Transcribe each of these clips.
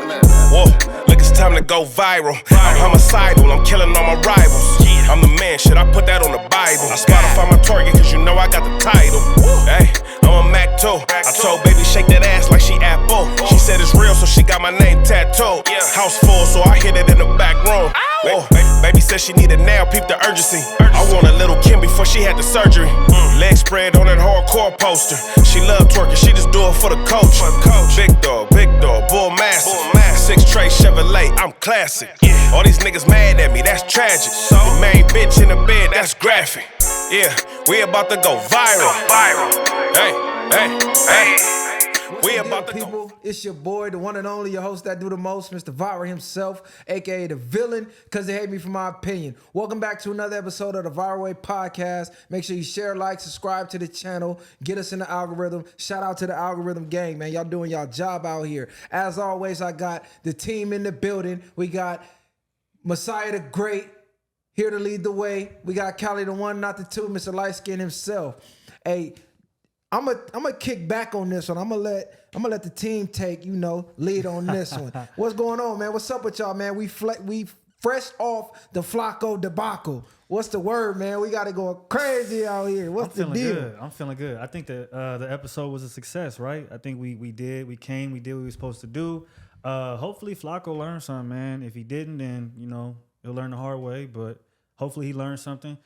Whoa, look, it's time to go viral. I'm homicidal, I'm killing all my rivals. I'm the man, shit, I put that on the Bible. I Spotify my target, cause you know I got the title. Hey, I'm a Mac too. I told baby shake that ass like she Apple. She said it's real, so she got my name tattooed. House full, so I hit it in the back room. Whoa, baby said she need it now, peep the urgency. I want a little Kim before she had the surgery. Leg spread on that hardcore poster. She love twerking, she just do it for the coach. Big dog, bull massive. 6 tray Chevrolet, I'm classic. All these niggas mad at me, that's tragic. The main bitch in the bed, that's graphic. Yeah, we about to go viral. Hey. We about to people, it's your boy, the one and only, your host that do the most, Mr. Viral himself, aka the villain, because they hate me for my opinion. Welcome back to another episode of the Viral Way Podcast. Make sure you share, like, subscribe to the channel, get us in the algorithm. Shout out to the algorithm gang, man. Y'all doing y'all job out here. As always, I got the team in the building. We got Messiah the Great here to lead the way. We got Cali the one, not the two, Mr. Lightskin himself. Hey, I'm gonna kick back on this one. I'm gonna let the team take, lead on this one. What's going on, man? What's up with y'all, man? We fresh off the Flacco debacle. What's the word, man? We got it going crazy out here. What's the deal? Good. I'm feeling good. I think that the episode was a success, right? I think we did what we were supposed to do. Hopefully Flacco learned something, man. If he didn't, then he'll learn the hard way. But hopefully he learned something.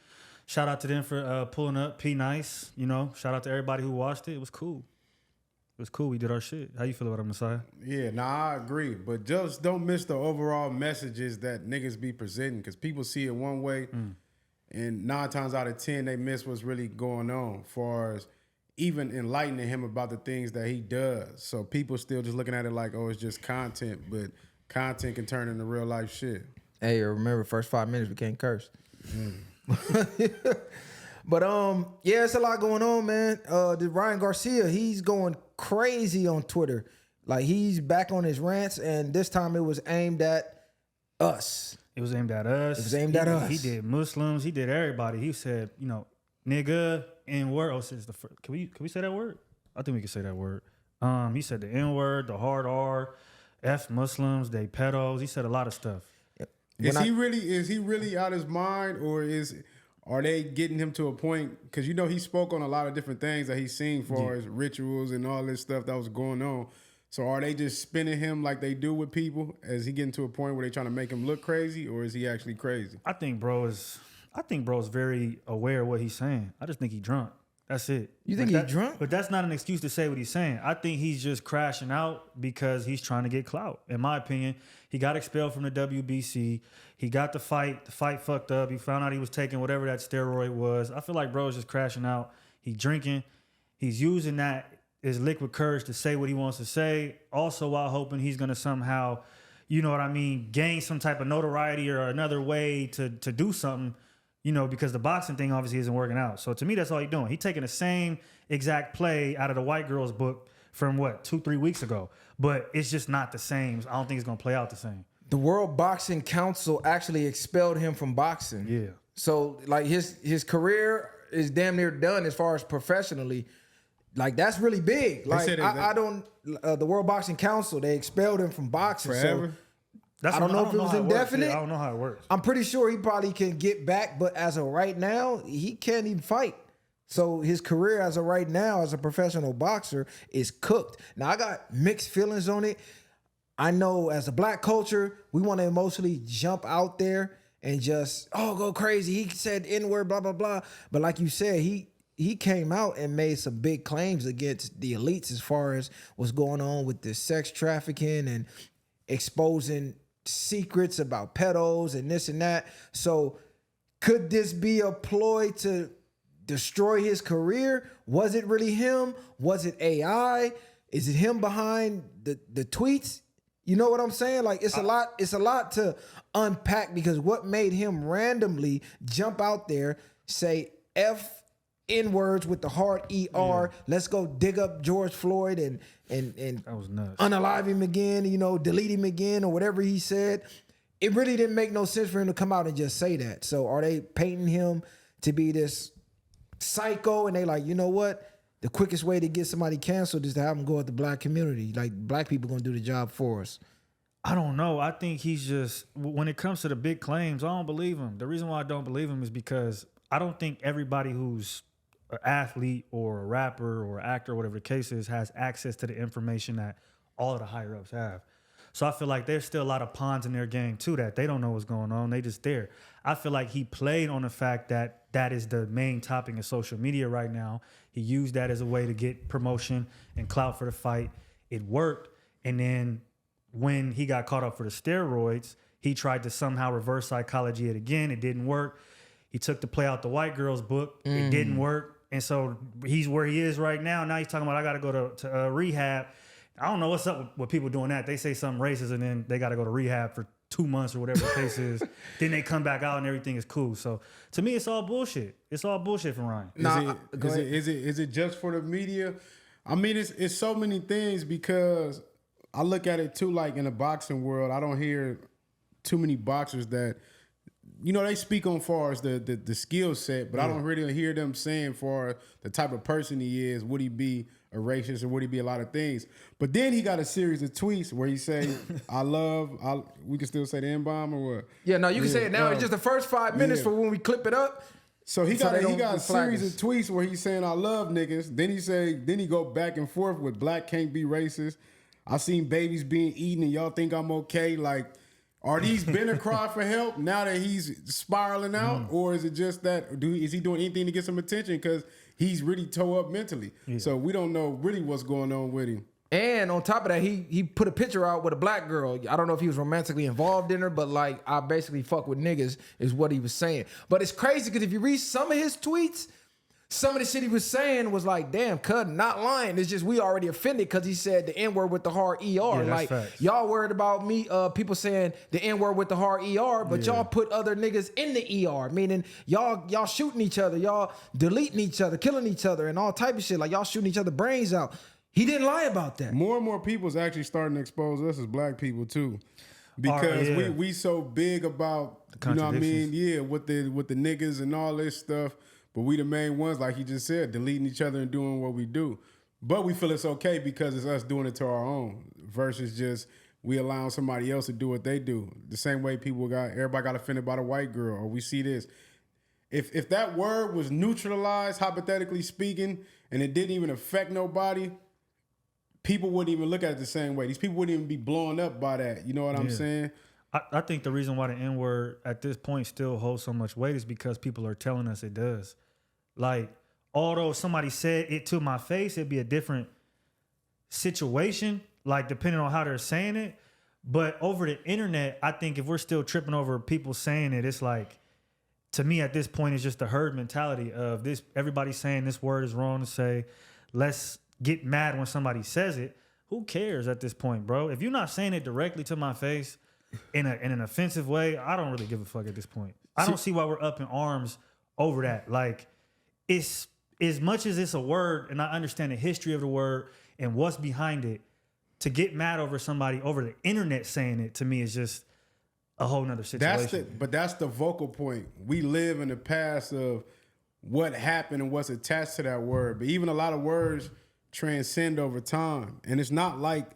Shout out to them for pulling up. P nice, Shout out to everybody who watched it. It was cool. We did our shit. How you feel about it, Messiah? Yeah, I agree. But just don't miss the overall messages that niggas be presenting, because people see it one way, and 9 times out of 10 they miss what's really going on, as far as even enlightening him about the things that he does. So people still just looking at it like, oh, it's just content, but content can turn into real life shit. Hey, remember, first 5 minutes we can't curse. But yeah, it's a lot going on, man. The Ryan Garcia, he's going crazy on Twitter. Like, he's back on his rants, and this time it was aimed at us. It was aimed at us. He did Muslims. He did everybody. He said, nigga, N-word. Oh, says the first. Can we say that word? I think we can say that word. He said the N-word, the hard R, F Muslims, they pedos. He said a lot of stuff. Is he really out his mind, or are they getting him to a point? Because he spoke on a lot of different things that he's seen for his rituals and all this stuff that was going on. So are they just spinning him like they do with people? Is he getting to a point where they're trying to make him look crazy, or is he actually crazy? I think bro is very aware of what he's saying. I just think he's drunk. That's it. You think he's drunk? But that's not an excuse to say what he's saying. I think he's just crashing out because he's trying to get clout. In my opinion, he got expelled from the WBC. He got the fight. The fight fucked up. He found out he was taking whatever that steroid was. I feel like bro is just crashing out. He's drinking. He's using that as liquid courage to say what he wants to say. Also, while hoping he's going to somehow, gain some type of notoriety or another way to do something. Because the boxing thing obviously isn't working out. So to me, that's all he's doing. He's taking the same exact play out of the white girl's book from 2-3 weeks ago. But it's just not the same. I don't think it's going to play out the same. The World Boxing Council actually expelled him from boxing. Yeah. So like his career is damn near done as far as professionally. Like, that's really big. Like, the World Boxing Council, they expelled him from boxing. Forever? So I don't know if it was indefinite. I don't know how it works. I'm pretty sure he probably can get back, but as of right now, he can't even fight. So his career as of right now as a professional boxer is cooked. Now, I got mixed feelings on it. I know as a black culture, we want to emotionally jump out there and just, go crazy. He said N-word, blah, blah, blah. But like you said, he came out and made some big claims against the elites as far as what's going on with the sex trafficking and exposing secrets about pedos and this and that. So could this be a ploy to destroy his career? Was it really him? Was it AI? Is it him behind the tweets? You know what I'm saying? Like, it's a lot to unpack, because what made him randomly jump out there, say F N-words with the hard ER. Let's go dig up George Floyd and that was nuts. Unalive him again, delete him again, or whatever he said. It really didn't make no sense for him to come out and just say that. So are they painting him to be this psycho? And they like, you know what? The quickest way to get somebody canceled is to have them go at the black community. Like, black people gonna do the job for us. I don't know. I think he's just, when it comes to the big claims, I don't believe him. The reason why I don't believe him is because I don't think everybody who's an athlete or a rapper or actor, whatever the case is, has access to the information that all of the higher ups have. So I feel like there's still a lot of pawns in their game too that they don't know what's going on. They just there. I feel like he played on the fact that that is the main topic of social media right now. He used that as a way to get promotion and clout for the fight. It worked. And then when he got caught up for the steroids, he tried to somehow reverse psychology it again. It didn't work. He took the Play Out the White Girls book. It didn't work. And so he's where he is right now. Now he's talking about, I got to go to rehab. I don't know what's up with people doing that. They say something racist and then they got to go to rehab for 2 months or whatever the case is. Then they come back out and everything is cool. So to me, it's all bullshit. It's all bullshit from Ryan. Is it just for the media? I mean, it's so many things because I look at it too, like in the boxing world, I don't hear too many boxers that, you know, they speak on far as the skill set, but I don't really hear them saying for the type of person he is, would he be a racist or would he be a lot of things? But then he got a series of tweets where he say, we can still say the N-bomb or what? Yeah, no, you can say it now. It's just the first 5 minutes for when we clip it up. So he got a series of tweets where he's saying, I love niggas. Then he go back and forth with black can't be racist. I seen babies being eaten and y'all think I'm okay. Like, are these been a cry for help now that he's spiraling out? Or is it just that, is he doing anything to get some attention? Because he's really toe up mentally. Yeah. So we don't know really what's going on with him. And on top of that, he put a picture out with a black girl. I don't know if he was romantically involved in her, but like, I basically fuck with niggas is what he was saying. But it's crazy because if you read some of his tweets, some of the shit he was saying was like, damn, cuz, not lying. It's just we already offended because he said the N-word with the hard ER. Yeah, like, facts. y'all worried about me, people saying the N-word with the hard ER, but y'all put other niggas in the ER, meaning y'all shooting each other, y'all deleting each other, killing each other, and all type of shit. Like, y'all shooting each other brains out. He didn't lie about that. More and more people's actually starting to expose us as black people too. Because we so big about, you know what I mean? Yeah, with the niggas and all this stuff. But we the main ones, like he just said, deleting each other and doing what we do. But we feel it's okay because it's us doing it to our own versus just we allowing somebody else to do what they do. The same way everybody got offended by the white girl, or we see this. If that word was neutralized, hypothetically speaking, and it didn't even affect nobody, people wouldn't even look at it the same way. These people wouldn't even be blown up by that. You know what I'm saying? I think the reason why the N-word at this point still holds so much weight is because people are telling us it does. Like, although somebody said it to my face, it'd be a different situation, like depending on how they're saying it. But over the internet, I think if we're still tripping over people saying it, it's like, to me at this point, it's just the herd mentality of this. Everybody's saying this word is wrong to say. Let's get mad when somebody says it. Who cares at this point, bro? If you're not saying it directly to my face in an offensive way, I don't really give a fuck at this point. I don't see why we're up in arms over that. Like, it's as much as it's a word, and I understand the history of the word and what's behind it, to get mad over somebody over the internet saying it, to me, is just a whole nother situation. But that's the vocal point. We live in the past of what happened and what's attached to that word. But even a lot of words transcend over time. And it's not like,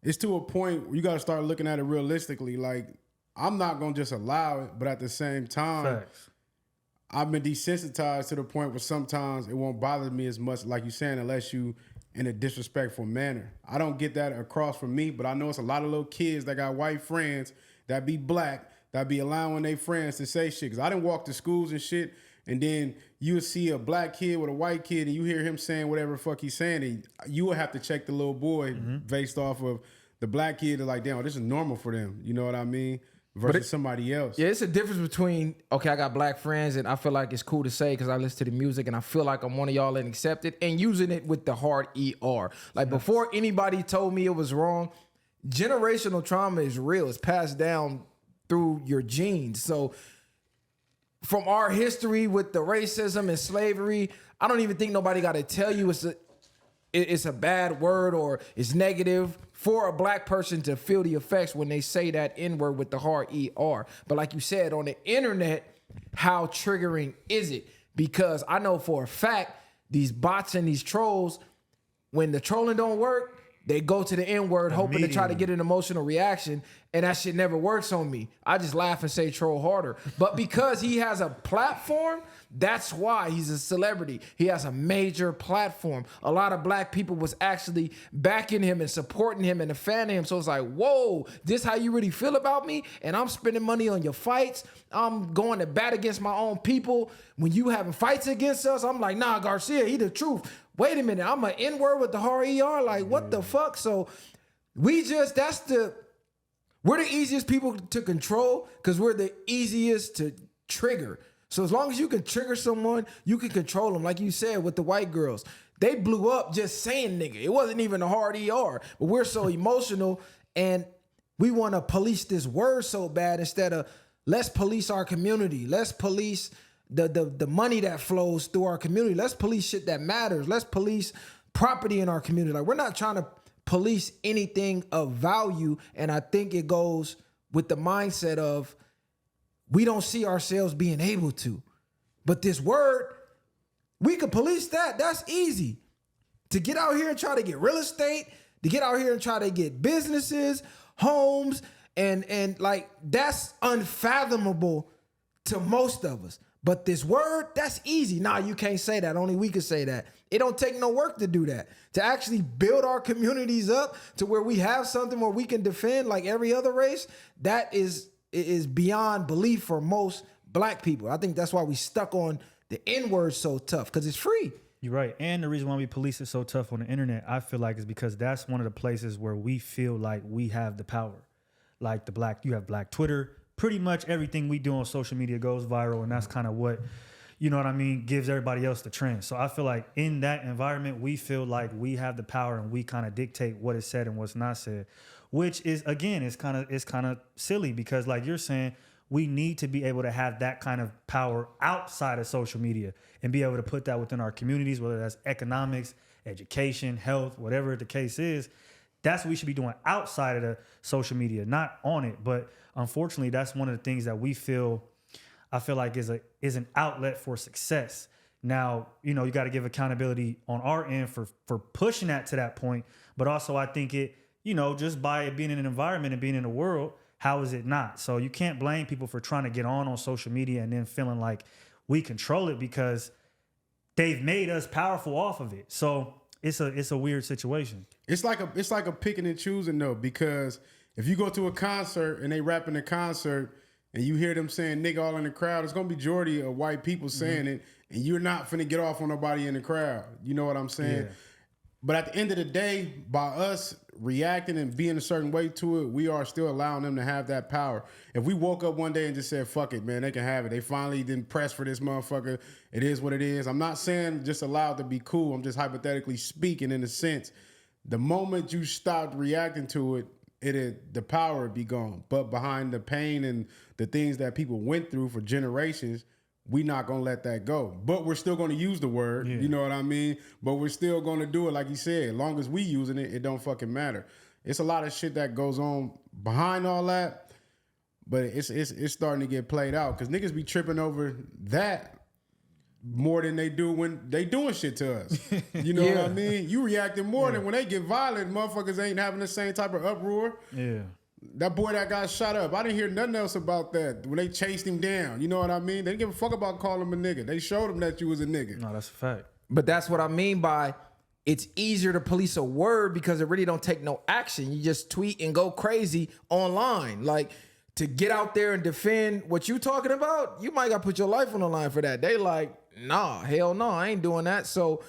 it's to a point where you got to start looking at it realistically. Like, I'm not going to just allow it, but at the same time, Facts. I've been desensitized to the point where sometimes it won't bother me as much, like you're saying, unless you in a disrespectful manner. I don't get that across from me, but I know it's a lot of little kids that got white friends that be black, that be allowing their friends to say shit. Because I didn't walk to schools and shit, and then you see a black kid with a white kid and you hear him saying whatever the fuck he's saying, and you will have to check the little boy based off of the black kid. Like, damn, this is normal for them. You know what I mean? Versus somebody else. Yeah, it's a difference between, okay, I got black friends and I feel like it's cool to say because I listen to the music and I feel like I'm one of y'all and accept it, and using it with the hard ER. Like, before anybody told me it was wrong, generational trauma is real. It's passed down through your genes. So from our history with the racism and slavery, I don't even think nobody got to tell you it's a bad word or it's negative for a black person to feel the effects when they say that N-word with the hard ER. But like you said, on the internet, how triggering is it? Because I know for a fact, these bots and these trolls, when the trolling don't work, they go to the N-word hoping to try to Immediately. get an emotional reaction, and that shit never works on me. I just laugh and say troll harder. But because he has a platform, that's why he's a celebrity. He has a major platform. A lot of black people was actually backing him and supporting him and fanning him. So it's like, whoa, this how you really feel about me? And I'm spending money on your fights. I'm going to bat against my own people. When you having fights against us, I'm like, nah, Garcia, he the truth. Wait a minute, I'm an N-word with the hard ER? Like, what the fuck? So we're the easiest people to control because we're the easiest to trigger. So as long as you can trigger someone, you can control them. Like you said with the white girls, they blew up just saying nigga. It wasn't even a hard ER, but we're so emotional and we want to police this word so bad instead of let's police our community. Let's police the money that flows through our community. Let's police shit that matters. Let's police property in our community. Like, we're not trying to police anything of value. And I think it goes with the mindset of we don't see ourselves being able to. But this word, we could police that. That's easy. To get out here and try to get real estate, to get out here and try to get businesses, homes, and like, that's unfathomable to most of us. But this word, that's easy. Nah, you can't say that. Only we can say that. It don't take no work to do that. To actually build our communities up to where we have something where we can defend like every other race, that is beyond belief for most black people. I think that's why we stuck on the N-word so tough, because it's free. You're right. And the reason why we police it so tough on the internet, I feel like, is because that's one of the places where we feel like we have the power. Like you have Black Twitter. Pretty much everything we do on social media goes viral, and that's kind of what, you know what I mean, gives everybody else the trend. So I feel like in that environment, we feel like we have the power and we kind of dictate what is said and what's not said, which is, again, it's kind of silly because, like you're saying, we need to be able to have that kind of power outside of social media and be able to put that within our communities, whether that's economics, education, health, whatever the case is. That's what we should be doing outside of the social media, not on it. But unfortunately, that's one of the things that I feel like is an outlet for success. Now, you know, you got to give accountability on our end for pushing that to that point. But also I think it, you know, just by it being in an environment and being in the world, how is it not? So you can't blame people for trying to get on social media and then feeling like we control it because they've made us powerful off of it. So it's a weird situation. It's like a picking and choosing though, because if you go to a concert and they rap in the concert and you hear them saying nigga all in the crowd, it's gonna be majority of white people saying it, and you're not finna get off on nobody in the crowd. You know what I'm saying? Yeah. But at the end of the day, by us reacting and being a certain way to it, we are still allowing them to have that power. If we woke up one day and just said, fuck it, man, they can have it. They finally didn't press for this motherfucker. It is what it is. I'm not saying just allow it to be cool. I'm just hypothetically speaking in a sense. The moment you stopped reacting to it, the power would be gone. But behind the pain and the things that people went through for generations, we not gonna let that go. But we're still gonna use the word, you know what I mean? But we're still gonna do it like you said. As long as we using it, it don't fucking matter. It's a lot of shit that goes on behind all that, but it's starting to get played out because niggas be tripping over that more than they do when they doing shit to us. You know what I mean? You reacting more than when they get violent, motherfuckers ain't having the same type of uproar. Yeah. That boy that got shot up, I didn't hear nothing else about that when they chased him down. You know what I mean? They didn't give a fuck about calling him a nigga. They showed him that you was a nigga. No, that's a fact. But that's what I mean by it's easier to police a word because it really don't take no action. You just tweet and go crazy online. Like, to get out there and defend what you talking about, you might got to put your life on the line for that. They like, nah, hell no, I ain't doing that. So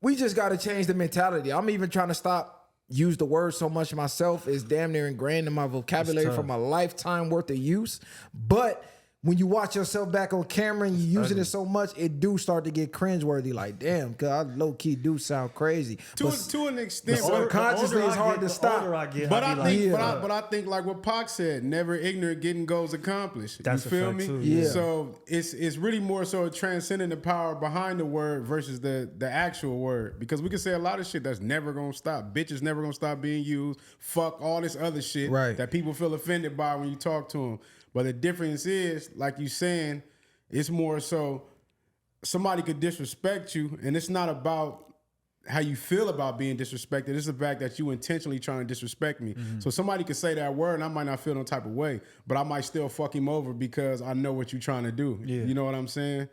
we just got to change the mentality. I'm even trying to use the word so much myself. It's damn near ingrained in my vocabulary for my lifetime worth of use. But when you watch yourself back on camera and you're using it so much, it do start to get cringeworthy. Like, damn, cause I low key do sound crazy. To an extent, subconsciously it's hard to stop. But I think like what Pac said, never ignorant getting goals accomplished. That's you feel a fact me? too, yeah. So it's really more so transcending the power behind the word versus the actual word. Because we can say a lot of shit that's never gonna stop. Bitches never gonna stop being used. Fuck all this other shit that people feel offended by when you talk to them. But the difference is, like you saying, it's more so somebody could disrespect you, and it's not about how you feel about being disrespected. It's the fact that you intentionally trying to disrespect me. So somebody could say that word and I might not feel no type of way, but I might still fuck him over because I know what you're trying to do. Yeah. You know what I'm saying?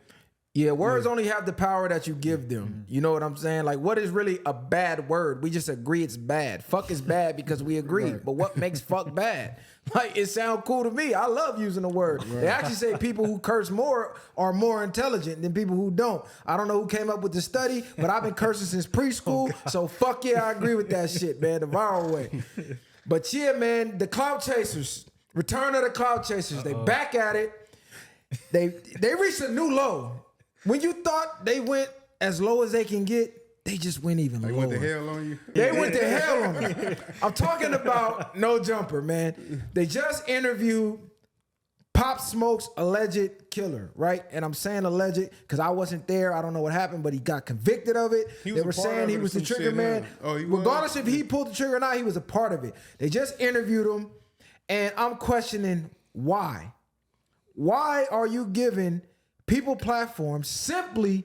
Yeah, words only have the power that you give them. You know what I'm saying? Like, what is really a bad word? We just agree it's bad. Fuck is bad because we agree. But what makes fuck bad? Like, it sounds cool to me. I love using the word. They actually say people who curse more are more intelligent than people who don't. I don't know who came up with the study, but I've been cursing since preschool. So fuck yeah, I agree with that shit, man, the viral way. But yeah, man, the clout chasers, return of the clout chasers. They back at it. They reached a new low. When you thought they went as low as they can get, they just went even lower. They went to hell on you? They went to hell on me. I'm talking about No Jumper, man. They just interviewed Pop Smoke's alleged killer, right? And I'm saying alleged because I wasn't there. I don't know what happened, but he got convicted of it. They were saying he was the trigger man. Regardless if he pulled the trigger or not, he was a part of it. They just interviewed him, and I'm questioning why. Why are you giving people platforms simply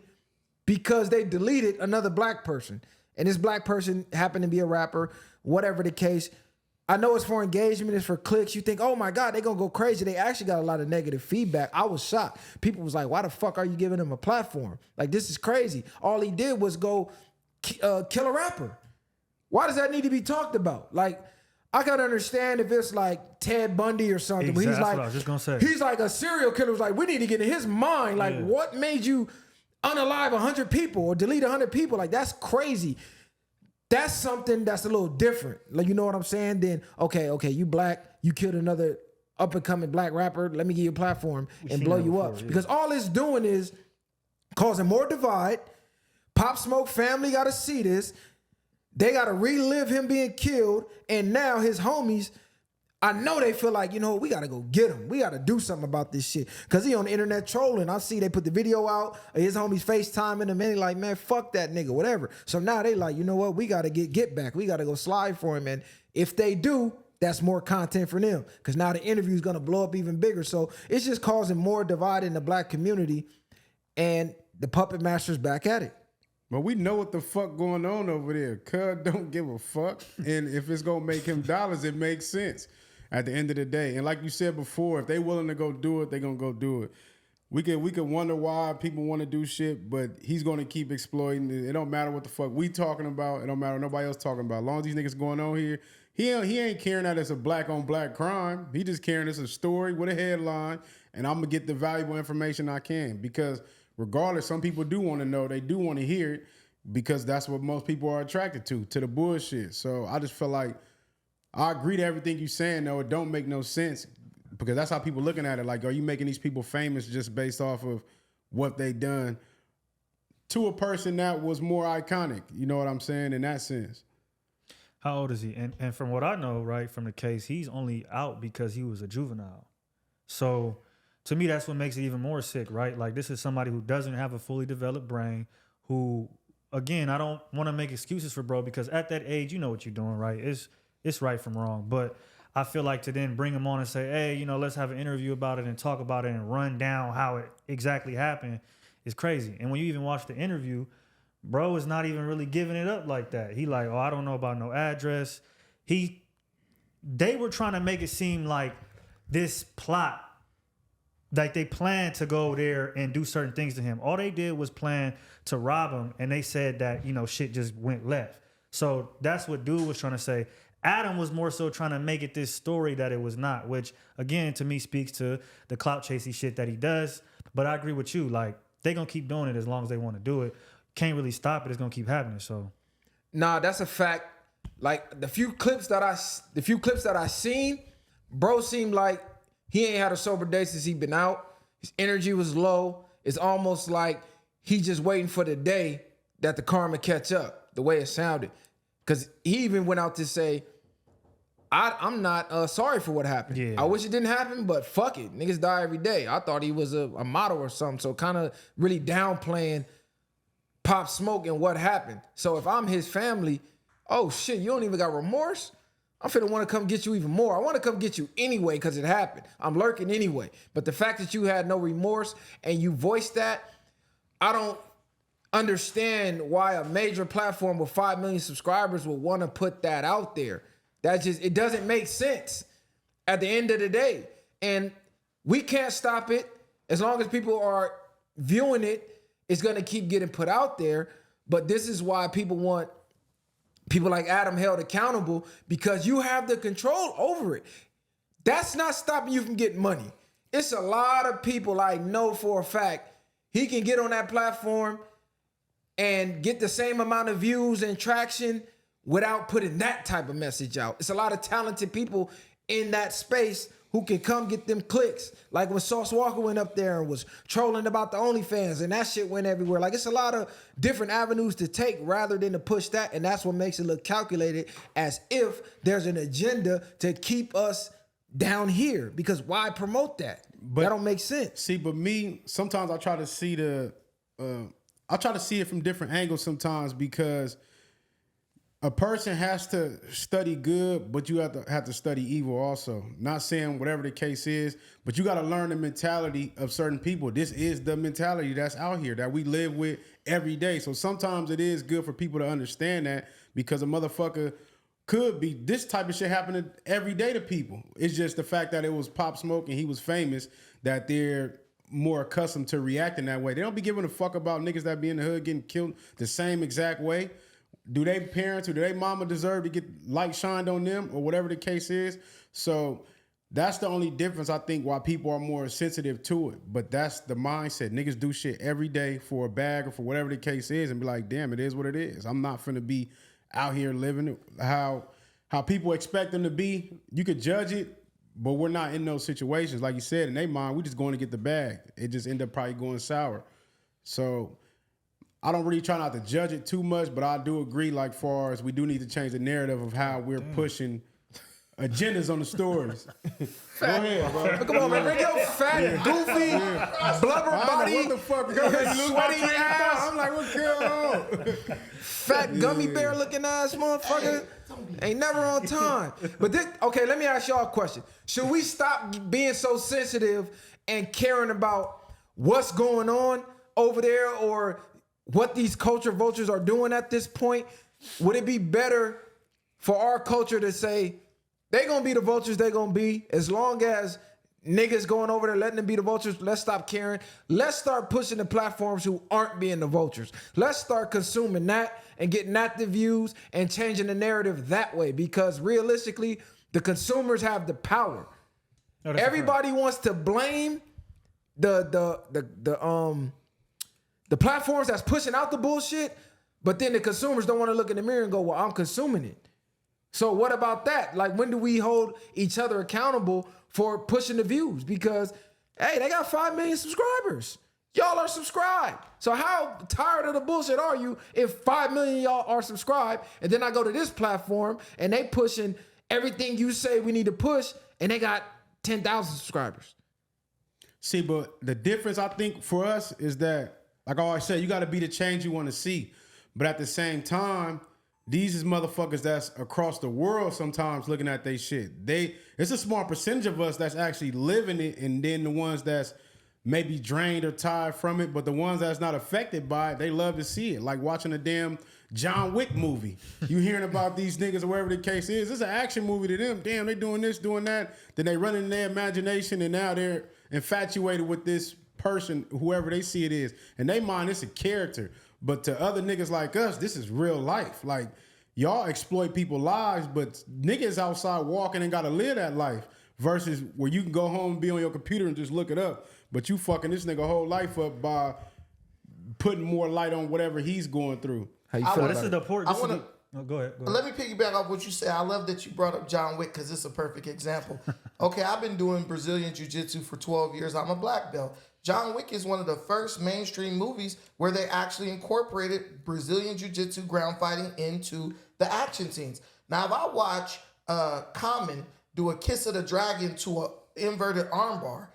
because they deleted another black person? And this black person happened to be a rapper, whatever the case. I know it's for engagement, it's for clicks. You think, oh my God, they're gonna go crazy. They actually got a lot of negative feedback. I was shocked. People was like, why the fuck are you giving him a platform? Like, this is crazy. All he did was go kill a rapper. Why does that need to be talked about? Like, I can understand if it's like Ted Bundy or something. Exactly. But he's like, That's what I was just gonna say. He's like a serial killer. It's like, we need to get in his mind. Like, what made you unalive 100 people or delete 100 people? Like, that's crazy. That's something that's a little different. Like, you know what I'm saying? Then, okay, you black, you killed another up and coming black rapper. Let me give you a platform and blow you up. Because all it's doing is causing more divide. Pop Smoke family got to see this. They got to relive him being killed. And now his homies, I know they feel like, you know, we got to go get him. We got to do something about this shit. Because he on the internet trolling. I see they put the video out of his homies FaceTiming him. And they like, man, fuck that nigga, whatever. So now they like, you know what? We got to get back. We got to go slide for him. And if they do, that's more content for them. Because now the interview is going to blow up even bigger. So it's just causing more divide in the black community. And the puppet master's back at it. But we know what the fuck going on over there. Cuz don't give a fuck. And if it's going to make him dollars, it makes sense at the end of the day. And like you said before, if they willing to go do it, they going to go do it. We could wonder why people want to do shit, but he's going to keep exploiting it. It don't matter what the fuck we talking about. It don't matter what nobody else talking about. As long as these niggas going on here, he ain't caring that it's a black on black crime. He just caring it's a story with a headline, and I'm going to get the valuable information I can. Because regardless, some people do want to know. They do want to hear it because that's what most people are attracted to the bullshit. So I just feel like I agree to everything you're saying, though. It don't make no sense because that's how people looking at it. Like, are you making these people famous just based off of what they done to a person that was more iconic? You know what I'm saying? In that sense. How old is he? And from what I know, right, from the case, he's only out because he was a juvenile. So to me, that's what makes it even more sick, right? Like, this is somebody who doesn't have a fully developed brain, who, again, I don't want to make excuses for bro, because at that age, you know what you're doing, right? It's right from wrong. But I feel like to then bring him on and say, hey, you know, let's have an interview about it and talk about it and run down how it exactly happened is crazy. And when you even watch the interview, bro is not even really giving it up like that. He like, oh, I don't know about no address. They were trying to make it seem like this plot, like they planned to go there and do certain things to him. All they did was plan to rob him, and they said that, you know, shit just went left. So that's what dude was trying to say. Adam was more so trying to make it this story that it was not, which again to me speaks to the clout chasing shit that he does. But I agree with you, like they gonna keep doing it as long as they want to do it. Can't really stop it. It's gonna keep happening. So, nah, that's a fact. Like the few clips that I seen, bro seemed like he ain't had a sober day since he been out. His energy was low. It's almost like he just waiting for the day that the karma catch up. The way it sounded, because he even went out to say, I'm not sorry for what happened. Yeah. I wish it didn't happen, but fuck it. Niggas die every day. I thought he was a model or something. So kind of really downplaying Pop Smoke and what happened. So if I'm his family, oh shit, you don't even got remorse? I'm finna want to come get you even more. I want to come get you anyway because it happened. I'm lurking anyway. But the fact that you had no remorse and you voiced that, understand why a major platform with 5 million subscribers would want to put that out there. It doesn't make sense at the end of the day. And we can't stop it. As long as people are viewing it, it's going to keep getting put out there. But this is why people want people like Adam held accountable, because you have the control over it. That's not stopping you from getting money. It's a lot of people I know for a fact he can get on that platform and get the same amount of views and traction without putting that type of message out. It's a lot of talented people in that space who can come get them clicks. Like when Sauce Walker went up there and was trolling about the OnlyFans and that shit went everywhere. Like, it's a lot of different avenues to take rather than to push that. And that's what makes it look calculated, as if there's an agenda to keep us down here. Because why promote that? But that don't make sense. See, but me, sometimes I try to see it from different angles sometimes, because a person has to study good, but you have to study evil also. Not saying whatever the case is, but you got to learn the mentality of certain people. This is the mentality that's out here that we live with every day. So sometimes it is good for people to understand that, because a motherfucker could be this type of shit happening every day to people. It's just the fact that it was Pop Smoke and he was famous that they're more accustomed to reacting that way. They don't be giving a fuck about niggas that be in the hood getting killed the same exact way. Do they parents or do they mama deserve to get light shined on them, or whatever the case is? So that's the only difference, I think, why people are more sensitive to it. But that's the mindset. Niggas do shit every day for a bag or for whatever the case is and be like, damn, it is what it is. I'm not finna be out here living it how people expect them to be. You could judge it, but we're not in those situations. Like you said, in their mind, we just going to get the bag. It just end up probably going sour. So I don't really try not to judge it too much, but I do agree, like, far as we do need to change the narrative of how we're pushing agendas on the stories. Go ahead, bro. Come on, man. Bring your fat, goofy, blubber body, what the fuck? sweaty ass. I'm like, what's going on? Fat gummy bear looking ass motherfucker. Ain't never on time. But this, okay, let me ask y'all a question. Should we stop being so sensitive and caring about what's going on over there, or what these culture vultures are doing at this point? Would it be better for our culture to say, they gonna be the vultures they gonna be, as long as niggas going over there letting them be the vultures? Let's stop caring. Let's start pushing the platforms who aren't being the vultures. Let's start consuming that and getting that the views and changing the narrative that way, because realistically, the consumers have the power. No, everybody wants to blame the platforms that's pushing out the bullshit, but then the consumers don't want to look in the mirror and go, well, I'm consuming it. So what about that? Like, when do we hold each other accountable for pushing the views? Because, hey, they got 5 million subscribers. Y'all are subscribed. So how tired of the bullshit are you if 5 million y'all are subscribed, and then I go to this platform and they pushing everything you say we need to push, and they got 10,000 subscribers? See, but the difference, I think, for us is that, like I always say, you got to be the change you want to see. But at the same time, these is motherfuckers that's across the world sometimes looking at they shit. It's a small percentage of us that's actually living it, and then the ones that's maybe drained or tired from it, but the ones that's not affected by it, they love to see it. Like watching a damn John Wick movie. You hearing about these niggas or whatever the case is. It's an action movie to them. Damn, they doing this, doing that. Then they run in their imagination, and now they're infatuated with this person, whoever they see it is. And they mind it's a character. But to other niggas like us, this is real life. Like, y'all exploit people's lives, but niggas outside walking and gotta live that life. Versus where you can go home and be on your computer and just look it up. But you fucking this nigga whole life up by putting more light on whatever he's going through. How you feel? This is the port. Go ahead. Let me piggyback off what you said. I love that you brought up John Wick, because it's a perfect example. Okay, I've been doing Brazilian Jiu-Jitsu for 12 years. I'm a black belt. John Wick is one of the first mainstream movies where they actually incorporated Brazilian Jiu-Jitsu ground fighting into the action scenes. Now, if I watch Common do a kiss of the dragon to an inverted armbar,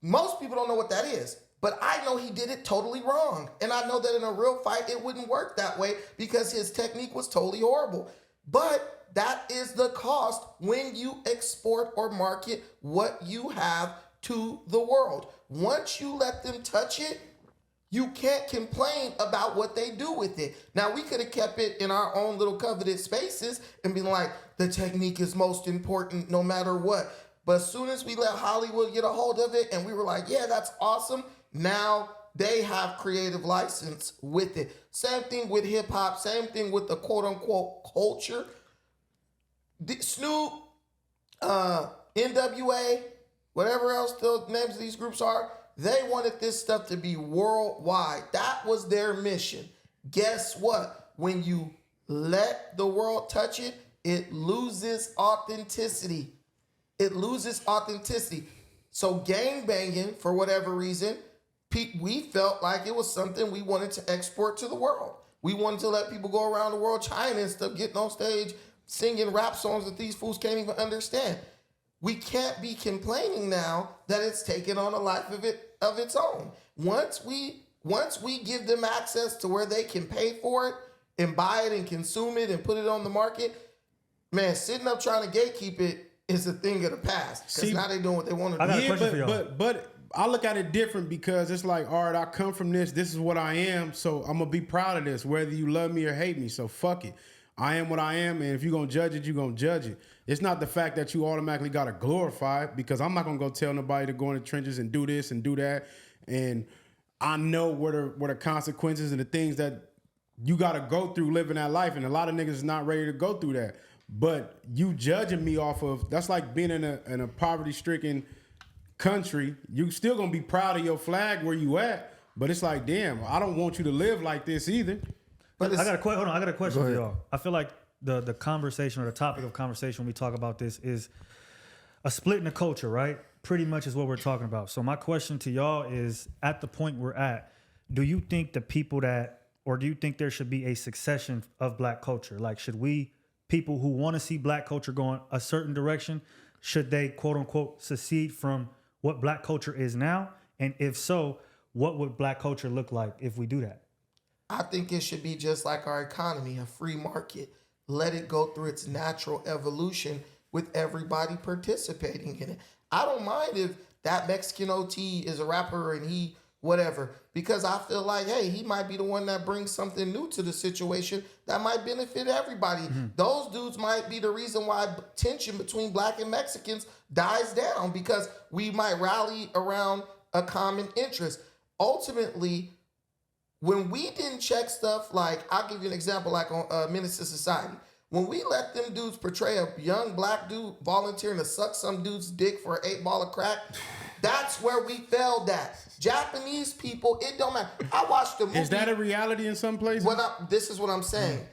most people don't know what that is. But I know he did it totally wrong. And I know that in a real fight, it wouldn't work that way because his technique was totally horrible. But that is the cost when you export or market what you have to the world. Once you let them touch it, You can't complain about what they do with it. Now, we could have kept it in our own little coveted spaces and been like, the technique is most important no matter what. But as soon as we let Hollywood get a hold of it and we were like, yeah, that's awesome, now they have creative license with it. Same thing with hip hop, same thing with the quote unquote culture. Snoop, NWA, whatever else the names of these groups are, they wanted this stuff to be worldwide. That was their mission. Guess what? When you let the world touch it, it loses authenticity. It loses authenticity. So gang banging, for whatever reason, we felt like it was something we wanted to export to the world. We wanted to let people go around the world, China and stuff, getting on stage, singing rap songs that these fools can't even understand. We can't be complaining now that it's taken on a life of its own. Once we give them access to where they can pay for it and buy it and consume it and put it on the market, man, sitting up trying to gatekeep it is a thing of the past. Because now they're doing what they want to do. I got a question for y'all. But I look at it different because it's like, all right, I come from this. This is what I am. So I'm going to be proud of this, whether you love me or hate me. So fuck it. I am what I am. And if you're going to judge it, you're going to judge it. It's not the fact that you automatically got to glorify it, because I'm not going to go tell nobody to go in the trenches and do this and do that. And I know what are consequences and the things that you got to go through living that life. And a lot of niggas is not ready to go through that. But you judging me off of, that's like being in a poverty-stricken country. You still gonna be proud of your flag where you at, but it's like, damn, I don't want you to live like this either. But I got a question for y'all. I feel like the conversation or the topic of conversation when we talk about this is a split in the culture, right? Pretty much is what we're talking about. So my question to y'all is, at the point we're at, do you think the people or do you think there should be a succession of black culture? Like, should people who want to see black culture going a certain direction, should they quote unquote secede from what black culture is now? And if so, what would black culture look like if we do that? I think it should be just like our economy, a free market. Let it go through its natural evolution with everybody participating in it. I don't mind if that Mexican OT is a rapper and he whatever, because I feel like, hey, he might be the one that brings something new to the situation that might benefit everybody. Mm-hmm. Those dudes might be the reason why tension between black and Mexicans dies down, because we might rally around a common interest. Ultimately, when we didn't check stuff, like, I'll give you an example, like on Menace to Society. When we let them dudes portray a young black dude volunteering to suck some dude's dick for an 8-ball of crack, that's where we failed at. Japanese people, it don't matter. I watched the movie. Is that a reality in some places? This is what I'm saying.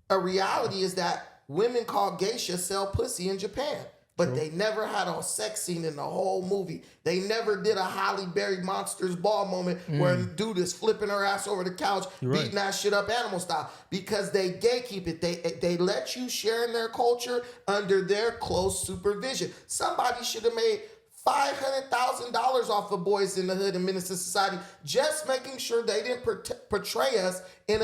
A reality is that women called geisha sell pussy in Japan. But they never had a sex scene in the whole movie. They never did a Halle Berry Monsters Ball moment where a dude is flipping her ass over the couch, beating that shit up animal style. Because they gatekeep it. They let you share in their culture under their close supervision. Somebody should have made $500,000 off of Boys in the Hood and Menace to Society, just making sure they didn't portray us in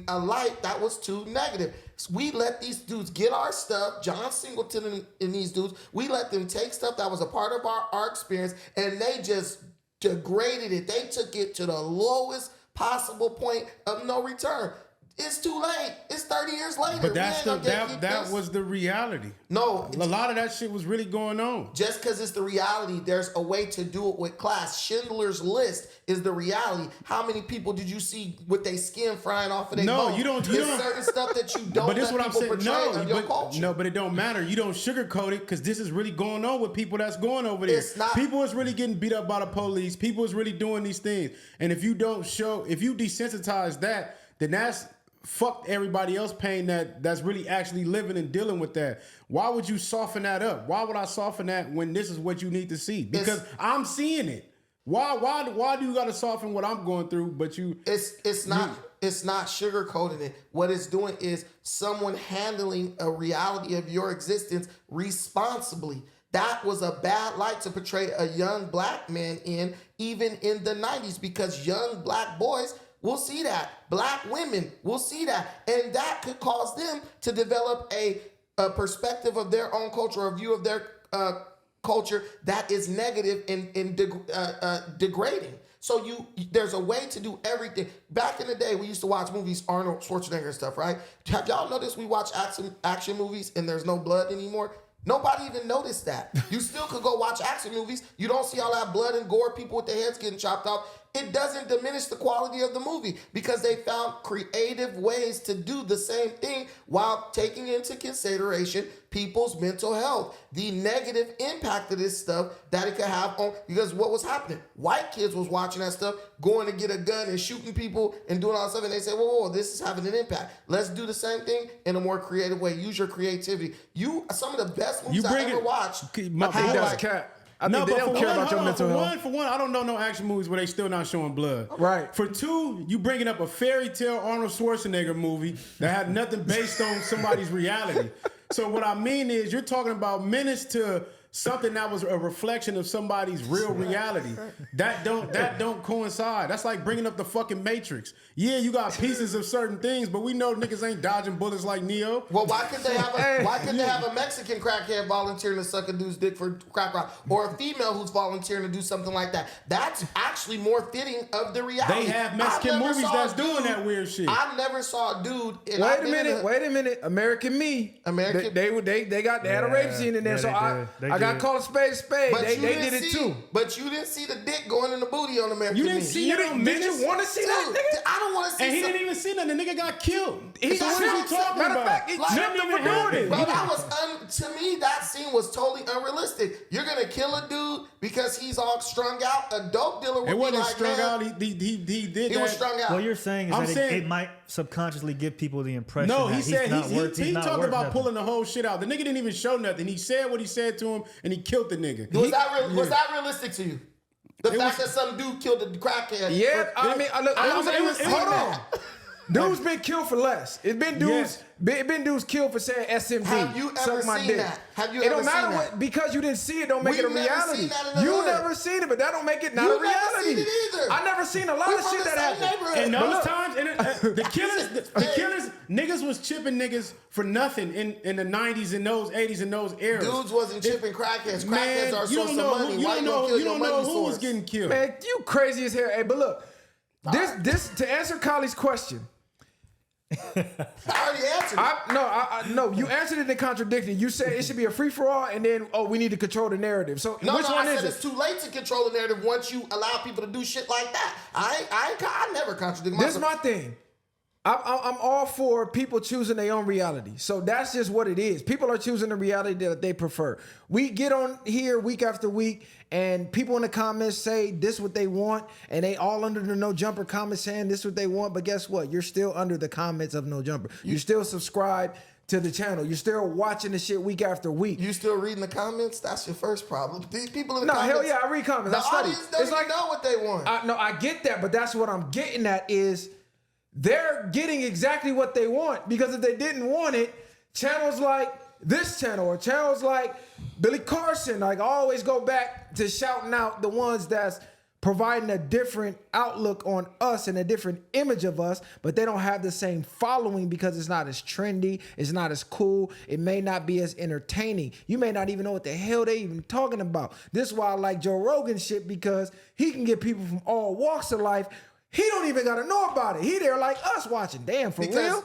a light that was too negative. So we let these dudes get our stuff, John Singleton and these dudes, we let them take stuff that was a part of our experience, and they just degraded it. They took it to the lowest possible point of no return. It's too late. It's 30 years later. But that was the reality. No. A lot of that shit was really going on. Just because it's the reality, there's a way to do it with class. Schindler's List is the reality. How many people did you see with their skin frying off of their bones? There's certain stuff that you don't but this let what people I'm saying. portray in your culture. No, but it don't matter. You don't sugarcoat it, because this is really going on with people that's going over there. It's not. People is really getting beat up by the police. People is really doing these things. And if you desensitize that, then that's fuck everybody else pain that's really actually living and dealing with that. Why would you soften that up? Why would I soften that when this is what you need to see? Because I'm seeing it. Why do you gotta soften what I'm going through? But it's not sugarcoating it. What it's doing is someone handling a reality of your existence responsibly. That was a bad light to portray a young black man in, even in the 90s, because young black boys will see that. Black women will see that. And that could cause them to develop a perspective of their own culture, a view of their culture that is negative and degrading. So there's a way to do everything. Back in the day, we used to watch movies, Arnold Schwarzenegger and stuff, right? Have y'all noticed we watch action movies and there's no blood anymore? Nobody even noticed that. You still could go watch action movies. You don't see all that blood and gore, people with their heads getting chopped off. It doesn't diminish the quality of the movie because they found creative ways to do the same thing while taking into consideration people's mental health, the negative impact of this stuff that it could have on, because what was happening? White kids was watching that stuff, going to get a gun and shooting people and doing all that stuff, and they say, whoa, this is having an impact. Let's do the same thing in a more creative way. Use your creativity. Some of the best movies I ever watched. I think that's cap. I think they don't care about your mental health. For one, I don't know no action movies where they still not showing blood. Right. For two, you bringing up a fairy tale Arnold Schwarzenegger movie that had nothing based on somebody's reality. So what I mean is you're talking about menace to something that was a reflection of somebody's real reality. That don't coincide. That's like bringing up the fucking Matrix. Yeah, you got pieces of certain things, but we know niggas ain't dodging bullets like Neo. Well, why couldn't they have a Mexican crackhead volunteering to suck a dude's dick for crack rock, or a female who's volunteering to do something like that? That's actually more fitting of the reality. They have Mexican movies that's doing that weird shit. I never saw a dude. Wait a minute. American Me. They had a rape scene in there, so I got called a spade. They did it too. But you didn't see the dick going in the booty on American Me. You didn't see that on Menace? Did you want to see that, nigga? I don't want to see. And he didn't even see nothing. The nigga got killed. He So what are you talking matter of about? fact, he tripped him for doing it. Bro, that was to me, that scene was totally unrealistic. You're gonna kill a dude because he's all strung out. A dope dealer would It wasn't be like, strung man, out. He did he that. was strung out. What you're saying is I'm that saying- it might subconsciously give people the impression No, that he said he not talked worth about nothing. pulling the whole shit out. The nigga didn't even show nothing. He said what he said to him, and he killed the nigga. Was that realistic to you? The fact that some dude killed a crackhead. Yeah, hold on. that. Dudes been killed for less. It's been dudes. Yes. Been dudes killed for saying SMD. Have you ever suck my seen dick. that? Have you it ever don't matter seen what that? because you didn't see it. Don't make We've it a never reality. seen that in the You hood. never seen it, but that don't make it not You a never reality. seen it either. I never seen a lot We're of from shit the that same happened. neighborhood. And But those look, times, the killers, niggas was chipping niggas for nothing in the 90s and those 80s and those eras. Dudes wasn't chipping crackheads. Crackheads are a you source don't of know, money. you Why don't you gonna know, kill you your don't know money who was source? getting killed. man, you crazy as hell. Hey, but look, this to answer Kylie's question. I already answered it. No, you answered it in contradiction. You said it should be a free for all, and then we need to control the narrative. So No, which one I is said it? it's too late to control the narrative once you allow people to do shit like that. I never contradict myself. This is my thing. I'm all for people choosing their own reality. So that's just what it is. People are choosing the reality that they prefer. We get on here week after week, and people in the comments say this what they want, and they all under the No Jumper comments saying this what they want. But guess what? You're still under the comments of No Jumper. You're still subscribed to the channel. You're still watching the shit week after week. You still reading the comments? That's your first problem. These people in the No, comments. hell yeah, I read comments. The I study. audience don't even know what they want. I get that, but that's what I'm getting at is they're getting exactly what they want, because if they didn't want it, channels like this channel or channels like Billy Carson, like I always go back to shouting out the ones that's providing a different outlook on us and a different image of us, but they don't have the same following because it's not as trendy, it's not as cool, it may not be as entertaining. You may not even know what the hell they even talking about. This is why I like Joe Rogan shit, because he can get people from all walks of life. He don't even gotta know about it. He there like us watching. Damn, for real?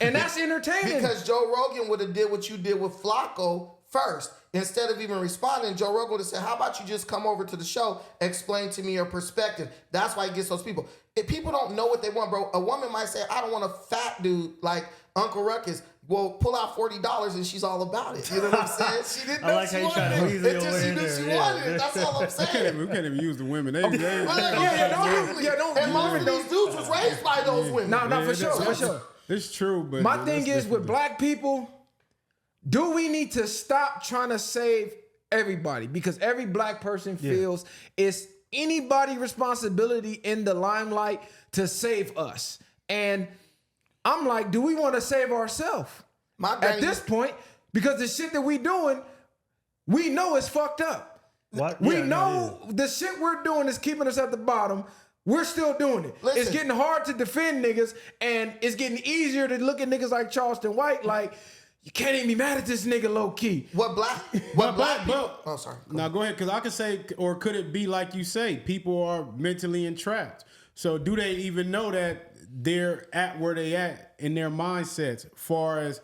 And that's entertaining. Because Joe Rogan would have did what you did with Flacco first. Instead of even responding, Joe Rogan would have said, how about you just come over to the show, explain to me your perspective. That's why he gets those people. If people don't know what they want, bro, a woman might say, I don't want a fat dude like Uncle Ruckus. Well, pull out $40 and she's all about it. You know what I'm saying? She didn't know she wanted it. Until she knew she wanted it. That's all I'm saying. We can't even use the women. And most of these dudes was raised by those women. No, for sure. It's true, but my thing is with black people, do we need to stop trying to save everybody? Because every black person feels it's anybody's responsibility in the limelight to save us. And I'm like, do we want to save ourselves at this point? Because the shit that we doing, we know it's fucked up. What? We know the shit we're doing is keeping us at the bottom. We're still doing it. Listen. It's getting hard to defend niggas, and it's getting easier to look at niggas like Charleston White like, you can't even be mad at this nigga low key. What black people? Oh, sorry. Now go ahead, because I could say, or could it be like you say, people are mentally entrapped. So do they even know that they're at where they at in their mindsets, far as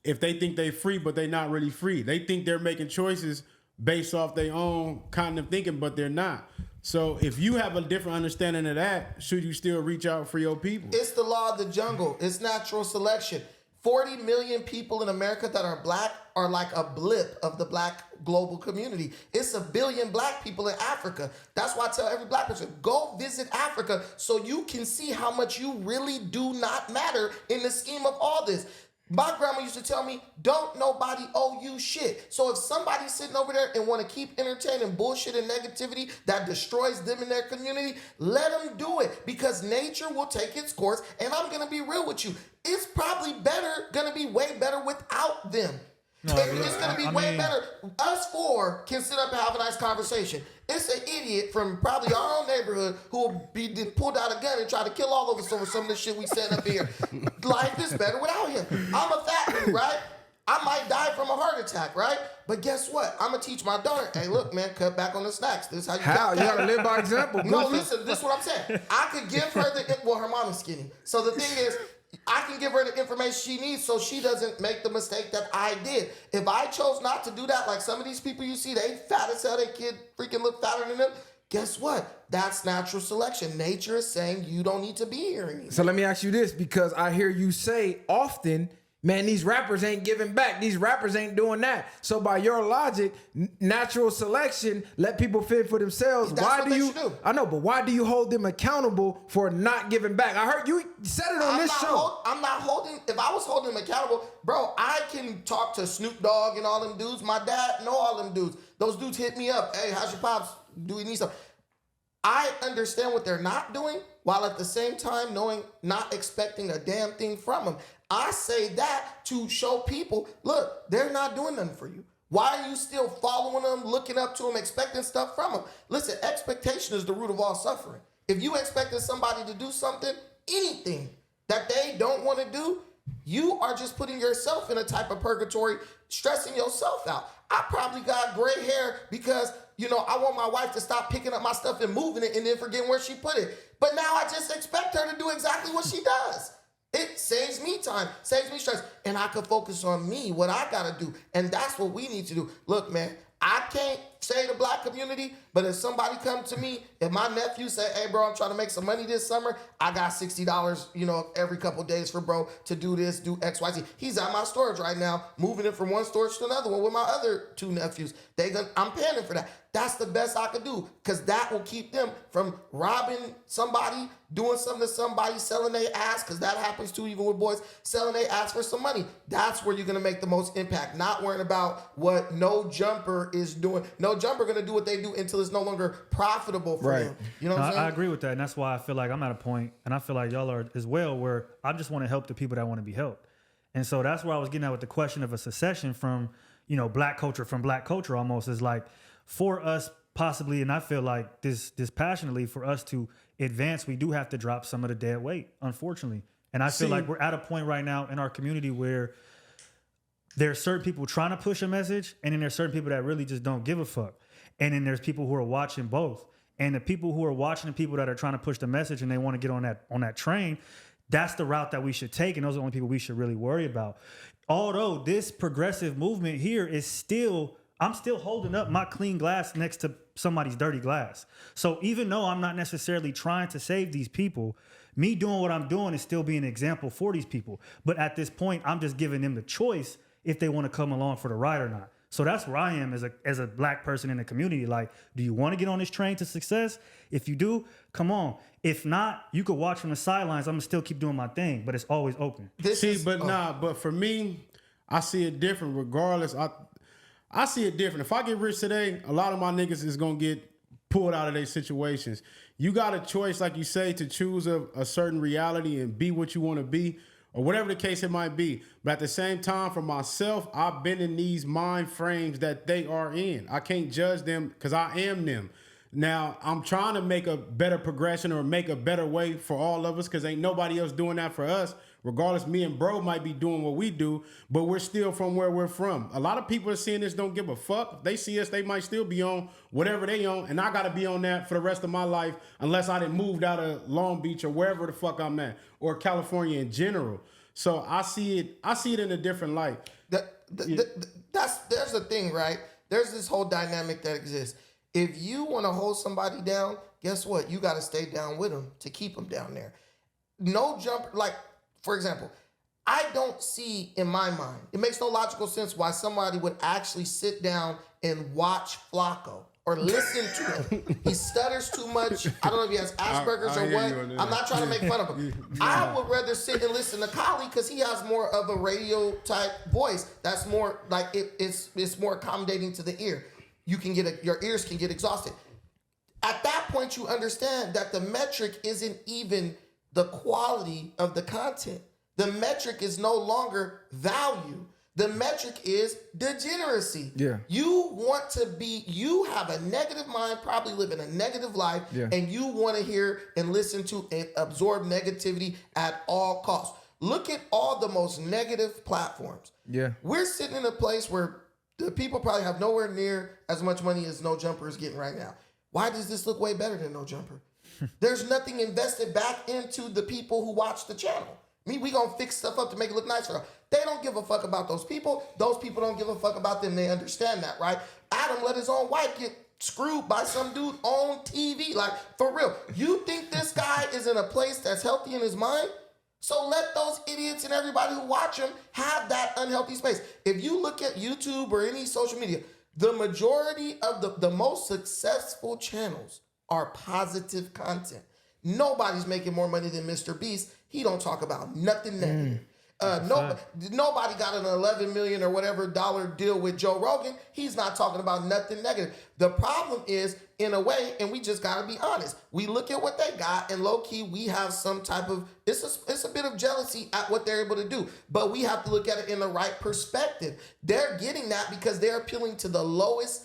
if they think they free, but they not really free. They think they're making choices based off their own kind of thinking, but they're not. So if you have a different understanding of that, should you still reach out for your people? It's the law of the jungle. It's natural selection. 40 million people in America that are black are like a blip of the black global community. It's 1 billion black people in Africa. That's why I tell every black person, go visit Africa so you can see how much you really do not matter in the scheme of all this. My grandma used to tell me, don't nobody owe you shit. So if somebody's sitting over there and want to keep entertaining bullshit and negativity that destroys them in their community, let them do it, because nature will take its course. And I'm going to be real with you. It's probably going to be way better without them. It's going to be way better. Us four can sit up and have a nice conversation. It's an idiot from probably our own neighborhood who will be pulled out a gun and try to kill all of us over some of the shit we said up here. Life is better without him. I'm a fat dude, right? I might die from a heart attack, right? But guess what? I'm going to teach my daughter, hey, look, man, cut back on the snacks. This is how you You got to live by example. No, listen, this is what I'm saying. I could give her her mom is skinny. So the thing is, I can give her the information she needs so she doesn't make the mistake that I did. If I chose not to do that, like some of these people you see, they fat as hell, they kid freaking look fatter than them. Guess what? That's natural selection. Nature is saying you don't need to be here anymore. So let me ask you this, because I hear you say often, man, these rappers ain't giving back. These rappers ain't doing that. So by your logic, natural selection, let people fend for themselves. That's why what do they you? should do. I know, but why do you hold them accountable for not giving back? I heard you said it on this show. I'm not holding. If I was holding them accountable, bro, I can talk to Snoop Dogg and all them dudes. My dad know all them dudes. Those dudes hit me up. Hey, how's your pops? Do we need something? I understand what they're not doing, while at the same time not expecting a damn thing from them. I say that to show people, look, they're not doing nothing for you. Why are you still following them, looking up to them, expecting stuff from them? Listen, expectation is the root of all suffering. If you expected somebody to do something, anything that they don't want to do, you are just putting yourself in a type of purgatory, stressing yourself out. I probably got gray hair because, I want my wife to stop picking up my stuff and moving it and then forgetting where she put it. But now I just expect her to do exactly what she does. It saves me time, saves me stress, and I can focus on me, what I gotta do. And that's what we need to do. Look, man, I can't say the black community, but if somebody come to me, if my nephew say, hey, bro, I'm trying to make some money this summer, I got $60, every couple of days for bro to do this, do X, Y, Z. He's at my storage right now, moving it from one storage to another one with my other two nephews. I'm paying for that. That's the best I could do, because that will keep them from robbing somebody, doing something to somebody, selling their ass, because that happens too, even with boys, selling their ass for some money. That's where you're going to make the most impact, not worrying about what No Jumper is doing. No Jumper going to do what they do until it's no longer profitable for them. You know what I'm saying? I agree with that, and that's why I feel like I'm at a point, and I feel like y'all are as well, where I just want to help the people that want to be helped. And so that's where I was getting at with the question of a secession from, black culture almost, is like, for us possibly, and I feel like this passionately, for us to advance, we do have to drop some of the dead weight, unfortunately. And I feel like we're at a point right now in our community where there's certain people trying to push a message, and then there's certain people that really just don't give a fuck. And then there's people who are watching both. And the people who are watching the people that are trying to push the message and they want to get on that train, that's the route that we should take. And those are the only people we should really worry about. Although this progressive movement here is I'm still holding up my clean glass next to somebody's dirty glass. So even though I'm not necessarily trying to save these people, me doing what I'm doing is still being an example for these people. But at this point, I'm just giving them the choice if they want to come along for the ride or not. So that's where I am as a black person in the community. Like, do you want to get on this train to success? If you do, come on. If not, you could watch from the sidelines. I'm going to still keep doing my thing, but it's always open. But for me, I see it different regardless. I see it different. If I get rich today, a lot of my niggas is going to get pulled out of their situations. You got a choice, like you say, to choose a certain reality and be what you want to be, or whatever the case it might be. But at the same time, for myself, I've been in these mind frames that they are in. I can't judge them because I am them. Now, I'm trying to make a better progression or make a better way for all of us, because ain't nobody else doing that for us. regardless, me and bro might be doing what we do, but we're still from where we're from. A lot of people are seeing this don't give a fuck. If they see us, they might still be on whatever they on, and I gotta be on that for the rest of my life unless I done moved out of Long Beach or wherever the fuck I'm at, or California in general. So I see it in a different light. There's the thing, right? There's this whole dynamic that exists. If you want to hold somebody down, guess what? You got to stay down with them to keep them down there. No jumper, like, for example, I don't see in my mind, it makes no logical sense why somebody would actually sit down and watch Flacco or listen to him. He stutters too much. I don't know if he has Asperger's or what. I'm not trying to make fun of him. I would rather sit and listen to Kali because he has more of a radio type voice. That's more like it's more accommodating to the ear. You can your ears can get exhausted. At that point, you understand that the metric isn't even the quality of the content. The metric is no longer value. The metric is degeneracy. Yeah. You have a negative mind, probably living a negative life, and you want to hear and listen to and absorb negativity at all costs. Look at all the most negative platforms. Yeah. We're sitting in a place where the people probably have nowhere near as much money as No Jumper is getting right now. Why does this look way better than No Jumper? There's nothing invested back into the people who watch the channel. We gonna fix stuff up to make it look nice for them. They don't give a fuck about those people. Those people don't give a fuck about them. They understand that, right? Adam let his own wife get screwed by some dude on TV. Like, for real. You think this guy is in a place that's healthy in his mind? So let those idiots and everybody who watch him have that unhealthy space. If you look at YouTube or any social media, the majority of the most successful channels are positive content. Nobody's making more money than Mr. Beast. He don't talk about nothing negative. Nobody got an $11 million or whatever dollar deal with Joe Rogan. He's not talking about nothing negative. The problem is, in a way, and we just got to be honest, we look at what they got, and low-key, we have some type of, it's a bit of jealousy at what they're able to do. But we have to look at it in the right perspective. They're getting that because they're appealing to the lowest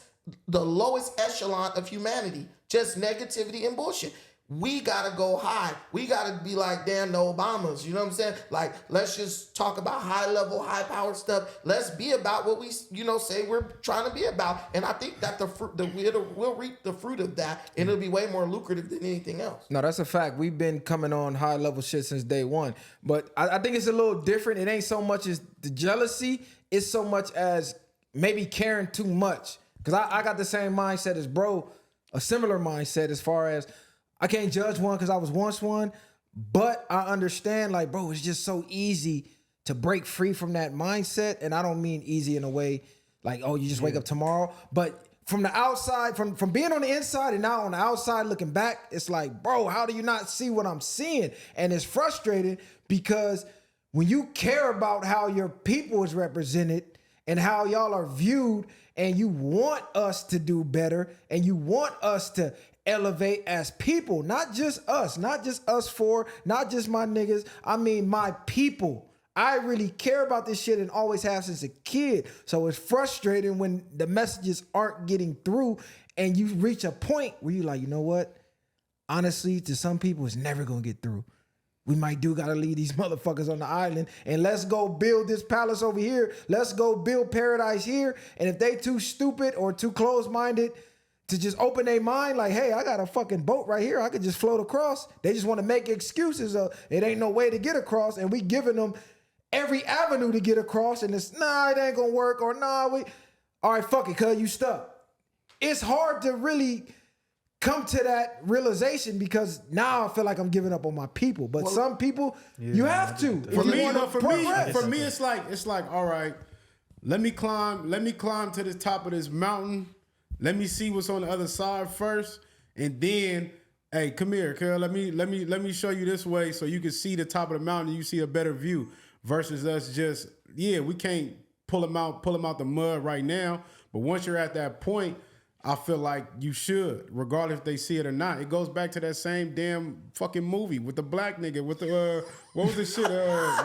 echelon of humanity. Just negativity and bullshit. We gotta go high. We gotta be like, damn, the Obamas. You know what I'm saying? Like, let's just talk about high level, high power stuff. Let's be about what we, say we're trying to be about. And I think that we'll reap the fruit of that, and it'll be way more lucrative than anything else. No, that's a fact. We've been coming on high level shit since day one. But I think it's a little different. It ain't so much as the jealousy. It's so much as maybe caring too much. Because I got the same mindset as bro, a similar mindset as far as, I can't judge one because I was once one, but I understand, like, bro, it's just so easy to break free from that mindset. And I don't mean easy in a way like, oh, you just wake up tomorrow. But from the outside, from being on the inside and now on the outside looking back, it's like, bro, how do you not see what I'm seeing? And it's frustrating because when you care about how your people is represented and how y'all are viewed, and you want us to do better, and you want us to elevate as people, not just us four, not just my niggas. I mean, my people. I really care about this shit and always have since a kid. So it's frustrating when the messages aren't getting through and you reach a point where you're like, you know what? Honestly, to some people, it's never gonna get through. We gotta leave these motherfuckers on the island and let's go build this palace over here. Let's go build paradise here. And if they too stupid or too closed-minded to just open their mind like, hey, I got a fucking boat right here. I could just float across. They just want to make excuses of it ain't no way to get across. And we giving them every avenue to get across. And it's, nah, it ain't going to work. Or nah, all right, fuck it, cuz you stuck. It's hard to really come to that realization because now I feel like I'm giving up on my people. But some people, you have to. For me, it's like, all right, let me climb to the top of this mountain. Let me see what's on the other side first, and then, hey, come here, Carl. Let me show you this way so you can see the top of the mountain and you see a better view. Versus us just, we can't pull them out the mud right now. But once you're at that point, I feel like you should, regardless if they see it or not. It goes back to that same damn fucking movie with the black nigga with the what was the shit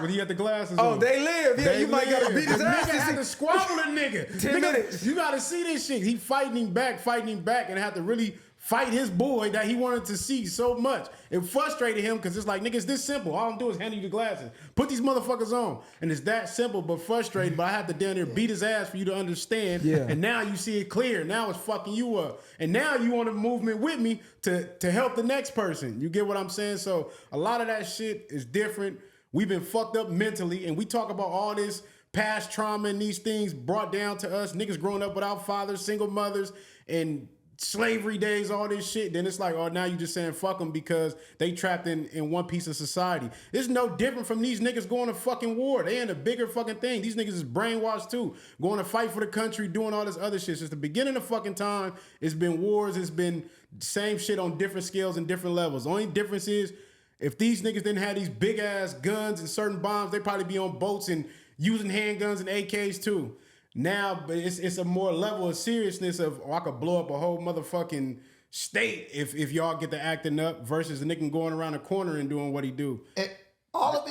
when he had the glasses on? Oh, They Live. Yeah, you might gotta beat his ass. Nigga had to squabble a nigga. 10 minutes. You gotta see this shit. He fighting him back, and had to really fight his boy that he wanted to see so much. It frustrated him because it's like, nigga, it's this simple. All I'm doing is hand you the glasses. Put these motherfuckers on. And it's that simple but frustrating, but I have to down there beat his ass for you to understand. Yeah. And now you see it clear. Now it's fucking you up. And now you on a movement with me to help the next person. You get what I'm saying? So a lot of that shit is different. We've been fucked up mentally, and we talk about all this past trauma and these things brought down to us. Niggas growing up without fathers, single mothers, and slavery days, all this shit. Then it's like, oh, now you just saying fuck them because they trapped in one piece of society. It's no different from these niggas going to fucking war. They in a bigger fucking thing. These niggas is brainwashed too. Going to fight for the country, doing all this other shit. Since the beginning of fucking time, it's been wars. It's been same shit on different scales and different levels. The only difference is if these niggas didn't have these big ass guns and certain bombs, they'd probably be on boats and using handguns and AKs too. Now, but it's a more level of seriousness of, oh, I could blow up a whole motherfucking state if y'all get to acting up versus a nigga going around the corner and doing what he do. And all of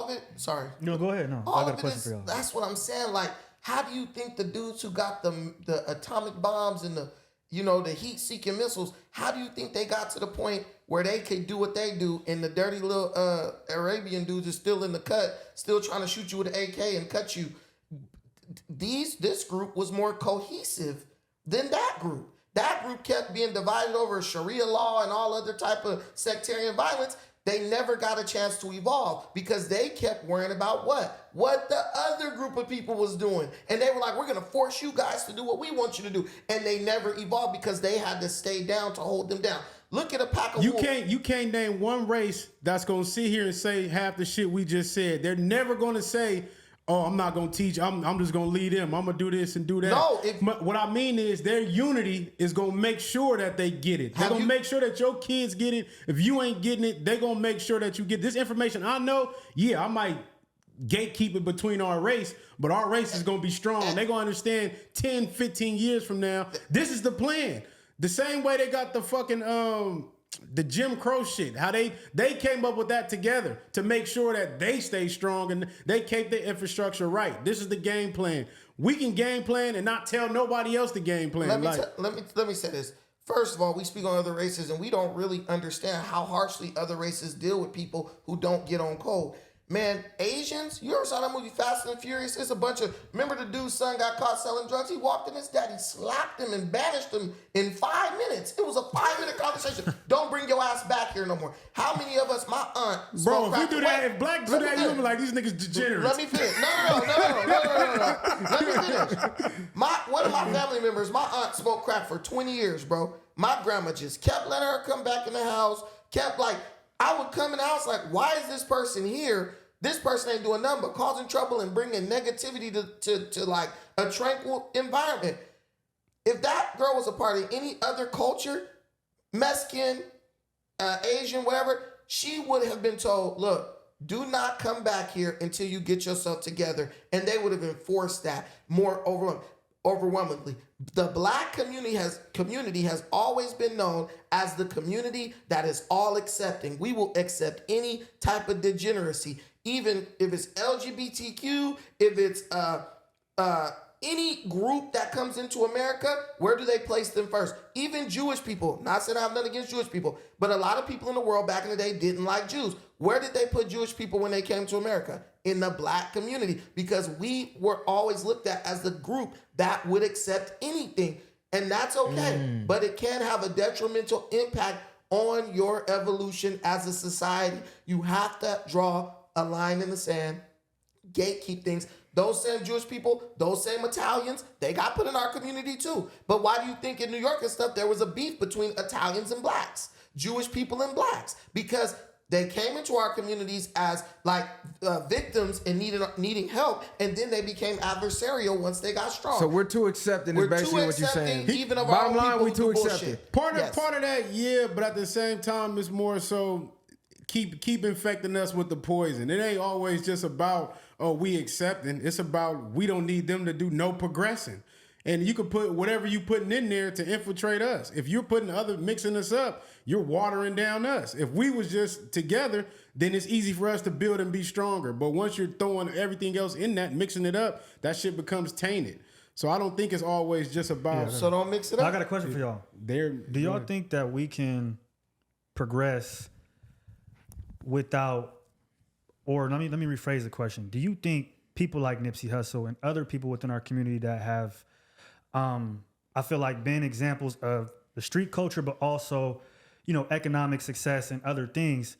it, sorry. No, go ahead. No, I got a question for y'all. That's what I'm saying. Like, how do you think the dudes who got the atomic bombs and the heat-seeking missiles, how do you think they got to the point where they could do what they do and the dirty little Arabian dudes is still in the cut, still trying to shoot you with an AK and cut you? This group was more cohesive than that group. That group kept being divided over Sharia law and all other type of sectarian violence. They never got a chance to evolve because they kept worrying about what the other group of people was doing. And they were like, we're going to force you guys to do what we want you to do. And they never evolved because they had to stay down to hold them down. Look at a pack of wolves. You can't name one race that's going to sit here and say half the shit we just said. They're never going to say, oh, I'm not going to teach. I'm just going to lead them. I'm going to do this and do that. No. What I mean is their unity is going to make sure that they get it. They're going to make sure that your kids get it. If you ain't getting it, they're going to make sure that you get this information. I know, yeah, I might gatekeep it between our race, but our race is going to be strong. They're going to understand 10, 15 years from now, this is the plan. The same way they got the fucking the Jim Crow shit, how they came up with that together to make sure that they stay strong and they keep the infrastructure right. This is the game plan. We can game plan and not tell nobody else the game plan. Let me say this. First of all, we speak on other races and we don't really understand how harshly other races deal with people who don't get on code. Man, Asians, you ever saw that movie Fast and Furious? It's a bunch of, remember the dude's son got caught selling drugs? He walked in, his daddy slapped him and banished him in 5 minutes. It was a 5-minute conversation. Don't bring your ass back here no more. How many of us, my aunt, bro, if we do that, if blacks do that, you'll be like, these niggas degenerates. Let me finish. No. Let me finish. One of my family members, my aunt smoked crack for 20 years, bro. My grandma just kept letting her come back in the house, kept like, I would come in the house like, why is this person here? This person ain't doing nothing but causing trouble and bringing negativity to like a tranquil environment. If that girl was a part of any other culture, Mexican, Asian, whatever, she would have been told, look, do not come back here until you get yourself together. And they would have enforced that more overwhelmingly. The black community has always been known as the community that is all accepting. We will accept any type of degeneracy, even if it's LGBTQ, if it's any group that comes into America. Where do they place them first? Even Jewish people. Not saying I have nothing against Jewish people, but a lot of people in the world back in the day didn't like Jews. Where did they put Jewish people when they came to America? In the black community, because we were always looked at as the group that would accept anything. And that's okay, but it can have a detrimental impact on your evolution as a society. You have to draw a line in the sand, gatekeep things. Those same Jewish people, those same Italians, they got put in our community too. But why do you think in New York and stuff, there was a beef between Italians and blacks, Jewish people and blacks? Because they came into our communities as like victims and needing help, and then they became adversarial once they got strong. So we're too accepting is basically what you're saying. Even of Bottom our line, we too accepting. Part of that, yeah, but at the same time, it's more so keep infecting us with the poison. It ain't always just about, oh, we accepting. It's about we don't need them to do no progressing. And you can put whatever you putting in there to infiltrate us. If you're mixing us up, you're watering down us. If we was just together, then it's easy for us to build and be stronger. But once you're throwing everything else in that, mixing it up, that shit becomes tainted. So I don't think it's always just about. So don't mix it I up. got a question for y'all. Do y'all think that we can progress without, or let me rephrase the question. Do you think people like Nipsey Hussle and other people within our community that have, I feel like, been examples of the street culture, but also, economic success and other things,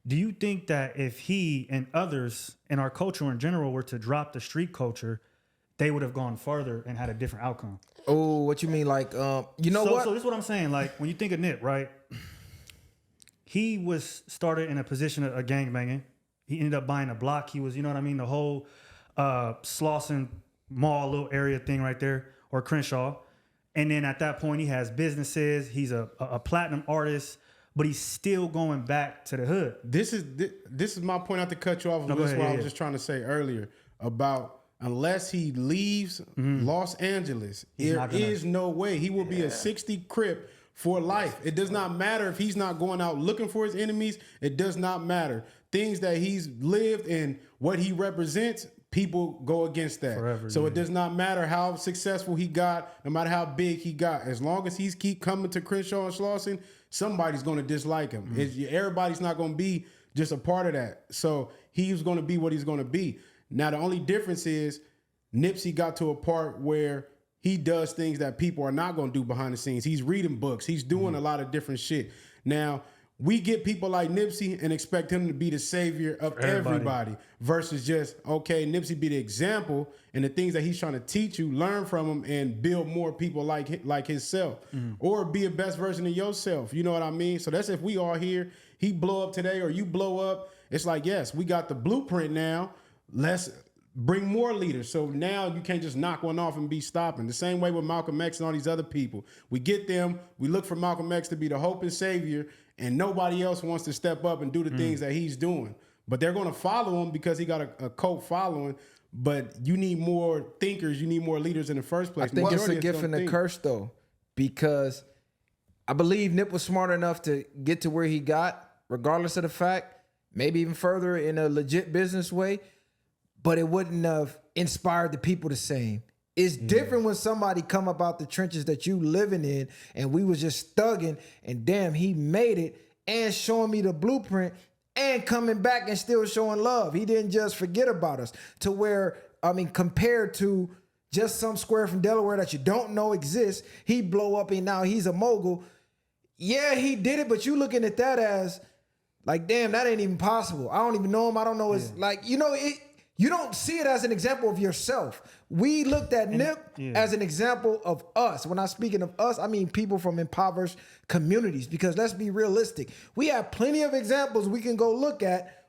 do you think that if he and others in our culture in general were to drop the street culture, they would have gone farther and had a different outcome? Oh, what you mean? Like, you know what? So this is what I'm saying. Like, when you think of Nip, right? He was started in a position of gangbanging. He ended up buying a block. He was, you know what I mean? The whole Slauson Mall little area thing right there, or Crenshaw. And then at that point, he has businesses. He's a platinum artist, but he's still going back to the hood. This is my point. Not to cut you off. This is what I was just trying to say earlier about unless he leaves Los Angeles, there is no way he will be a 60 Crip for life. It does not matter if he's not going out looking for his enemies. It does not matter. Things that he's lived and what he represents, people go against that. Forever, so it does not matter how successful he got, no matter how big he got. As long as he's keep coming to Crenshaw and Slauson, somebody's going to dislike him. Everybody's not going to be just a part of that. So he's going to be what he's going to be. Now, the only difference is Nipsey got to a part where he does things that people are not going to do behind the scenes. He's reading books. He's doing a lot of different shit. Now, we get people like Nipsey and expect him to be the savior of everybody versus just, okay, Nipsey be the example and the things that he's trying to teach you, learn from him and build more people like himself or be a best version of yourself. You know what I mean? So that's if we are here, he blow up today or you blow up. It's like, yes, we got the blueprint now. Let's bring more leaders. So now you can't just knock one off and be stopping. The same way with Malcolm X and all these other people. We get them. We look for Malcolm X to be the hope and savior, and nobody else wants to step up and do the things that he's doing. But they're going to follow him because he got a cult following. But you need more thinkers. You need more leaders in the first place. I think it's a gift and a curse, though, because I believe Nip was smart enough to get to where he got, regardless of the fact, maybe even further in a legit business way. But it wouldn't have inspired the people the same. It's different when somebody come up out the trenches that you living in and we was just thugging and damn, he made it and showing me the blueprint and coming back and still showing love. He didn't just forget about us to where, compared to just some square from Delaware that you don't know exists, he blow up and now he's a mogul. Yeah, he did it, but you looking at that as like, damn, that ain't even possible. I don't even know him. I don't know his, you don't see it as an example of yourself. We looked at Nip as an example of us. When I'm speaking of us, I mean people from impoverished communities, because let's be realistic. We have plenty of examples we can go look at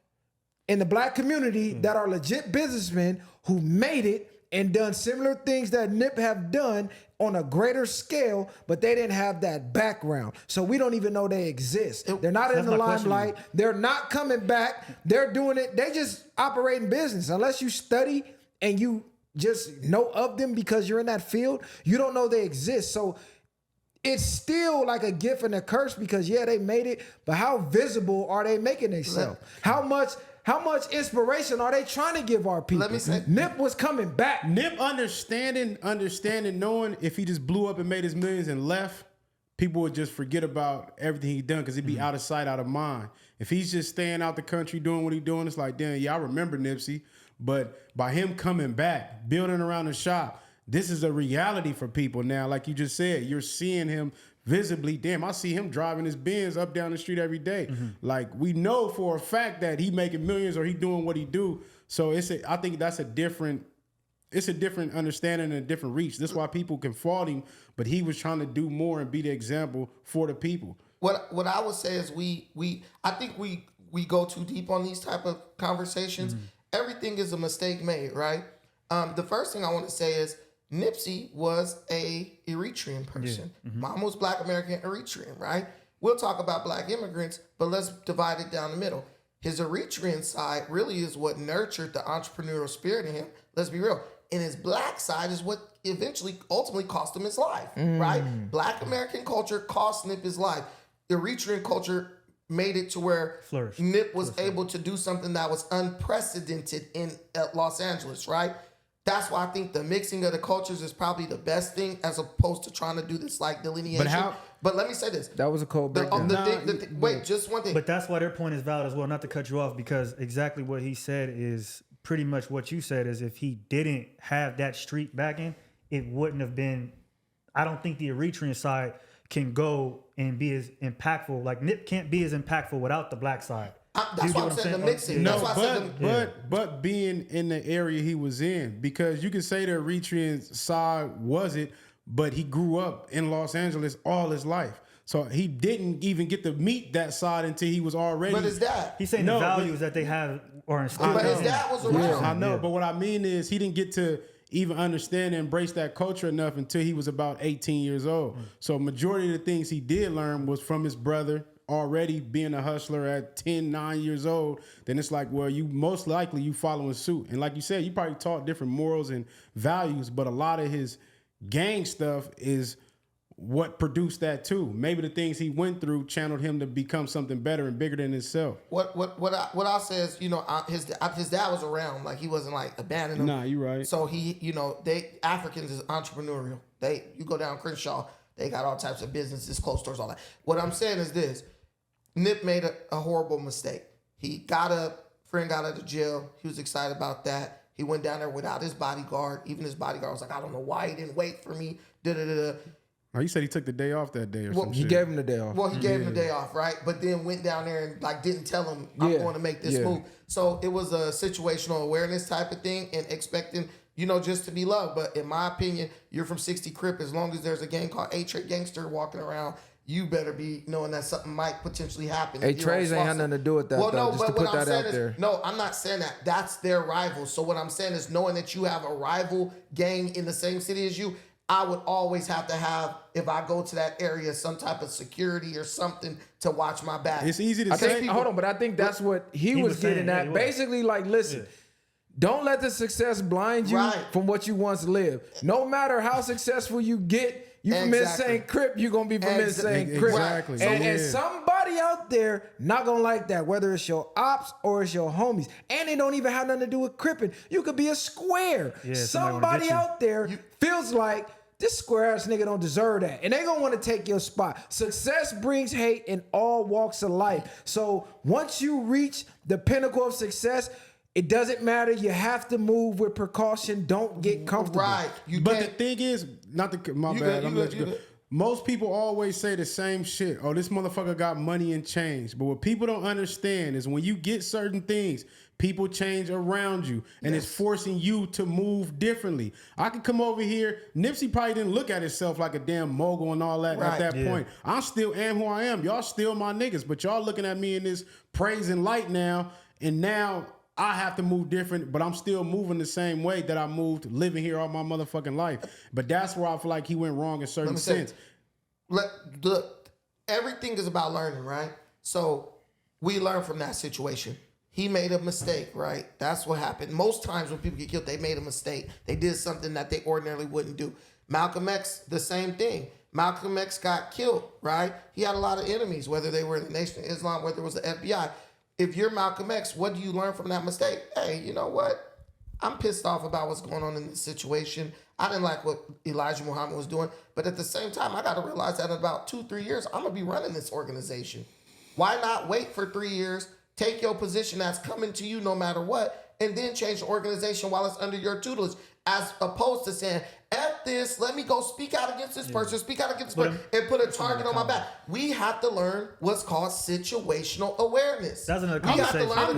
in the black community that are legit businessmen who made it and done similar things that Nip have done on a greater scale, but they didn't have that background. So we don't even know they exist. They're not in the limelight. They're not coming back. They're doing it. They just operating business. Unless you study and you just know of them because you're in that field, you don't know they exist. So it's still like a gift and a curse because, yeah, they made it, but how visible are they making themselves? How much inspiration are they trying to give our people? Let me say, Nip was coming back. Nip understanding, knowing if he just blew up and made his millions and left, people would just forget about everything he done because he'd be out of sight, out of mind. If he's just staying out the country doing what he's doing, it's like, damn, yeah, I remember Nipsey. But by him coming back, building around the shop, this is a reality for people now. Like you just said, you're seeing him visibly. Damn, I see him driving his Benz up down the street every day. Like, we know for a fact that he making millions or he doing what he do. So I think that's a different understanding and a different reach. That's why people can fault him, but he was trying to do more and be the example for the people. What I would say is I think we go too deep on these type of conversations. Everything is a mistake made, right? The first thing I want to say is Nipsey was a Eritrean person. Mom was Black American Eritrean, right? We'll talk about Black immigrants, but let's divide it down the middle. His Eritrean side really is what nurtured the entrepreneurial spirit in him. Let's be real. And his Black side is what ultimately cost him his life, right? Black American culture cost Nip his life. Eritrean culture made it to where Nip was able to do something that was unprecedented in Los Angeles, right? That's why I think the mixing of the cultures is probably the best thing, as opposed to trying to do this like delineation. But let me say this. That was a cold breakdown. Wait, just one thing. But that's why their point is valid as well, not to cut you off, because exactly what he said is pretty much what you said, is if he didn't have that street backing, it wouldn't have been, I don't think the Eritrean side can go and be as impactful. Like Nip can't be as impactful without the black side. That's why I'm saying the mixing. No, That's why I said but being in the area he was in, because you can say the Eritrean side wasn't, but he grew up in Los Angeles all his life. So he didn't even get to meet that side until he was already. But his dad. He's saying the values that they have are instilled. But his dad was around. I know, but what I mean is he didn't get to even understand and embrace that culture enough until he was about 18 years old. So majority of the things he did learn was from his brother, already being a hustler at 10, 9 years old. Then it's like, well, you most likely you following suit. And like you said, you probably taught different morals and values, but a lot of his gang stuff is what produced that too. Maybe the things he went through channeled him to become something better and bigger than himself. What I'll say is, his dad was around. Like, he wasn't like abandoning him. Nah, you right. So he, Africans is entrepreneurial. You go down Crenshaw, they got all types of businesses, clothes stores, all that. What I'm saying is this: Nip made a horrible mistake. He got up, friend got out of jail. He was excited about that. He went down there without his bodyguard. Even his bodyguard was like, I don't know why he didn't wait for me. Oh, you said he took the day off that day or something. He gave him the day off. Well, he gave him the day off, right? But then went down there and like didn't tell him, I'm going to make this move. So it was a situational awareness type of thing and expecting, just to be loved. But in my opinion, you're from 60 Crip. As long as there's a gang called A-Trade Gangster walking around, you better be knowing that something might potentially happen. Hey, Trey's ain't had nothing to do with that, just to put that out there. No, I'm not saying that. That's their rival. So what I'm saying is, knowing that you have a rival gang in the same city as you, I would always have to have, if I go to that area, some type of security or something to watch my back. It's easy to say. Hold on, but I think that's what he was getting at. Yeah, basically, like, listen, don't let the success blind you from what you once lived. No matter how successful you get, you from insane Crip, you're going to be from insane Crip. Exactly. And somebody out there not going to like that, whether it's your ops or it's your homies. And they don't even have nothing to do with Cripping. You could be a square. Yeah, somebody out there feels like, this square ass nigga don't deserve that. And they gonna wanna take your spot. Success brings hate in all walks of life. So once you reach the pinnacle of success, it doesn't matter. You have to move with precaution. Don't get comfortable. Right. But the thing is, most people always say the same shit. Oh, this motherfucker got money and change. But what people don't understand is when you get certain things, people change around you, and it's forcing you to move differently. I could come over here. Nipsey probably didn't look at himself like a damn mogul and all that at that point. I still am who I am. Y'all still my niggas, but y'all looking at me in this praise and light now, and now I have to move different, but I'm still moving the same way that I moved living here all my motherfucking life. But that's where I feel like he went wrong in certain sense. Look, everything is about learning, right? So we learn from that situation. He made a mistake, right? That's what happened. Most times when people get killed, they made a mistake. They did something that they ordinarily wouldn't do. Malcolm X, the same thing. Malcolm X got killed, right? He had a lot of enemies, whether they were in the Nation of Islam, whether it was the FBI. If you're Malcolm X, what do you learn from that mistake? Hey, you know what? I'm pissed off about what's going on in this situation. I didn't like what Elijah Muhammad was doing. But at the same time, I got to realize that in about 2-3 years, I'm going to be running this organization. Why not wait for 3 years, take your position that's coming to you no matter what, and then change the organization while it's under your tutelage, as opposed to saying, F this, let me go speak out against this person, speak out against this person, and put a target on my back. We have to learn what's called situational awareness. That's another conversation. I'm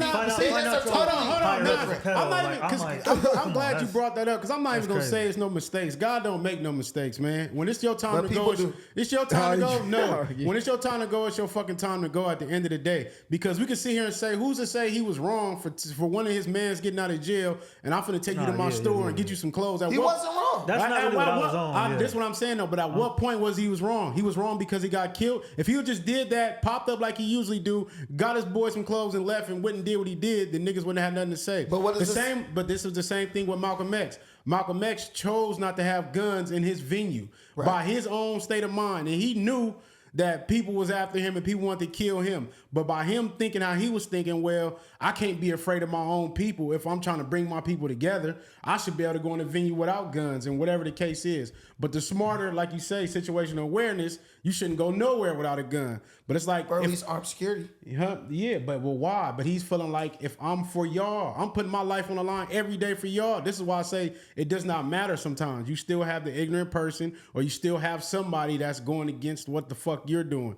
glad you brought that up, because I'm not even going to say it's no mistakes. God don't make no mistakes, man. When it's your time to go, it's your time to go. No. When it's your time to go, it's your fucking time to go at the end of the day. Because we can sit here and say, who's to say he was wrong for one of his mans getting out of jail, and I'm finna take you to my store and get you some clothes. He wasn't wrong. That's not really what I was on. That's what I'm saying, though. But at what point was he was wrong? He was wrong because he got killed. If he just did that, popped up like he usually do, got his boy some clothes and left and went and did what he did, the niggas wouldn't have nothing to say. But what is the same? But this is the same thing with Malcolm X. Malcolm X chose not to have guns in his venue by his own state of mind, and he knew that people was after him and people wanted to kill him. But by him thinking how he was thinking, well, I can't be afraid of my own people. If I'm trying to bring my people together, I should be able to go in a venue without guns and whatever the case is. But the smarter, like you say, situational awareness, you shouldn't go nowhere without a gun. But it's like, or at least armed security. yeah, but well, why? But he's feeling like, if I'm for y'all, I'm putting my life on the line every day for y'all. This is why I say it does not matter sometimes. You still have the ignorant person, or you still have somebody that's going against what the fuck you're doing.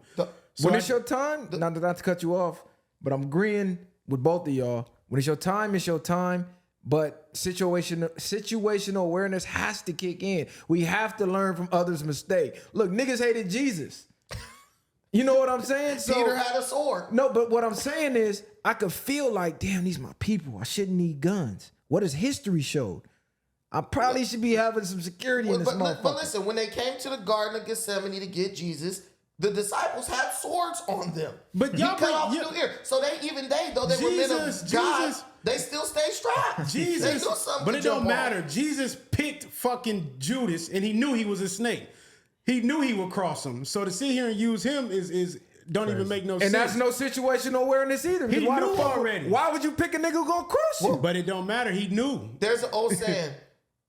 When it's your time, not to cut you off, but I'm agreeing with both of y'all. When it's your time, it's your time. But situational awareness has to kick in. We have to learn from others' mistake. Look, niggas hated Jesus. You know what I'm saying? So, Peter had a sword. No, but what I'm saying is, I could feel like, damn, these my people. I shouldn't need guns. What has history showed? I probably should be having some security in this motherfucker. But listen, when they came to the Garden of Gethsemane to get Jesus, the disciples had swords on them. But y'all cut off new ear. So though they were men of God, they still stayed strapped. Jesus, they knew something but it don't matter. On. Jesus picked fucking Judas, and he knew he was a snake. He knew he would cross him. So to sit here and use him is don't even make no sense. And that's no situational awareness either. He why knew the fuck, already. Why would you pick a nigga who gonna cross you? But it don't matter. He knew. There's an old saying,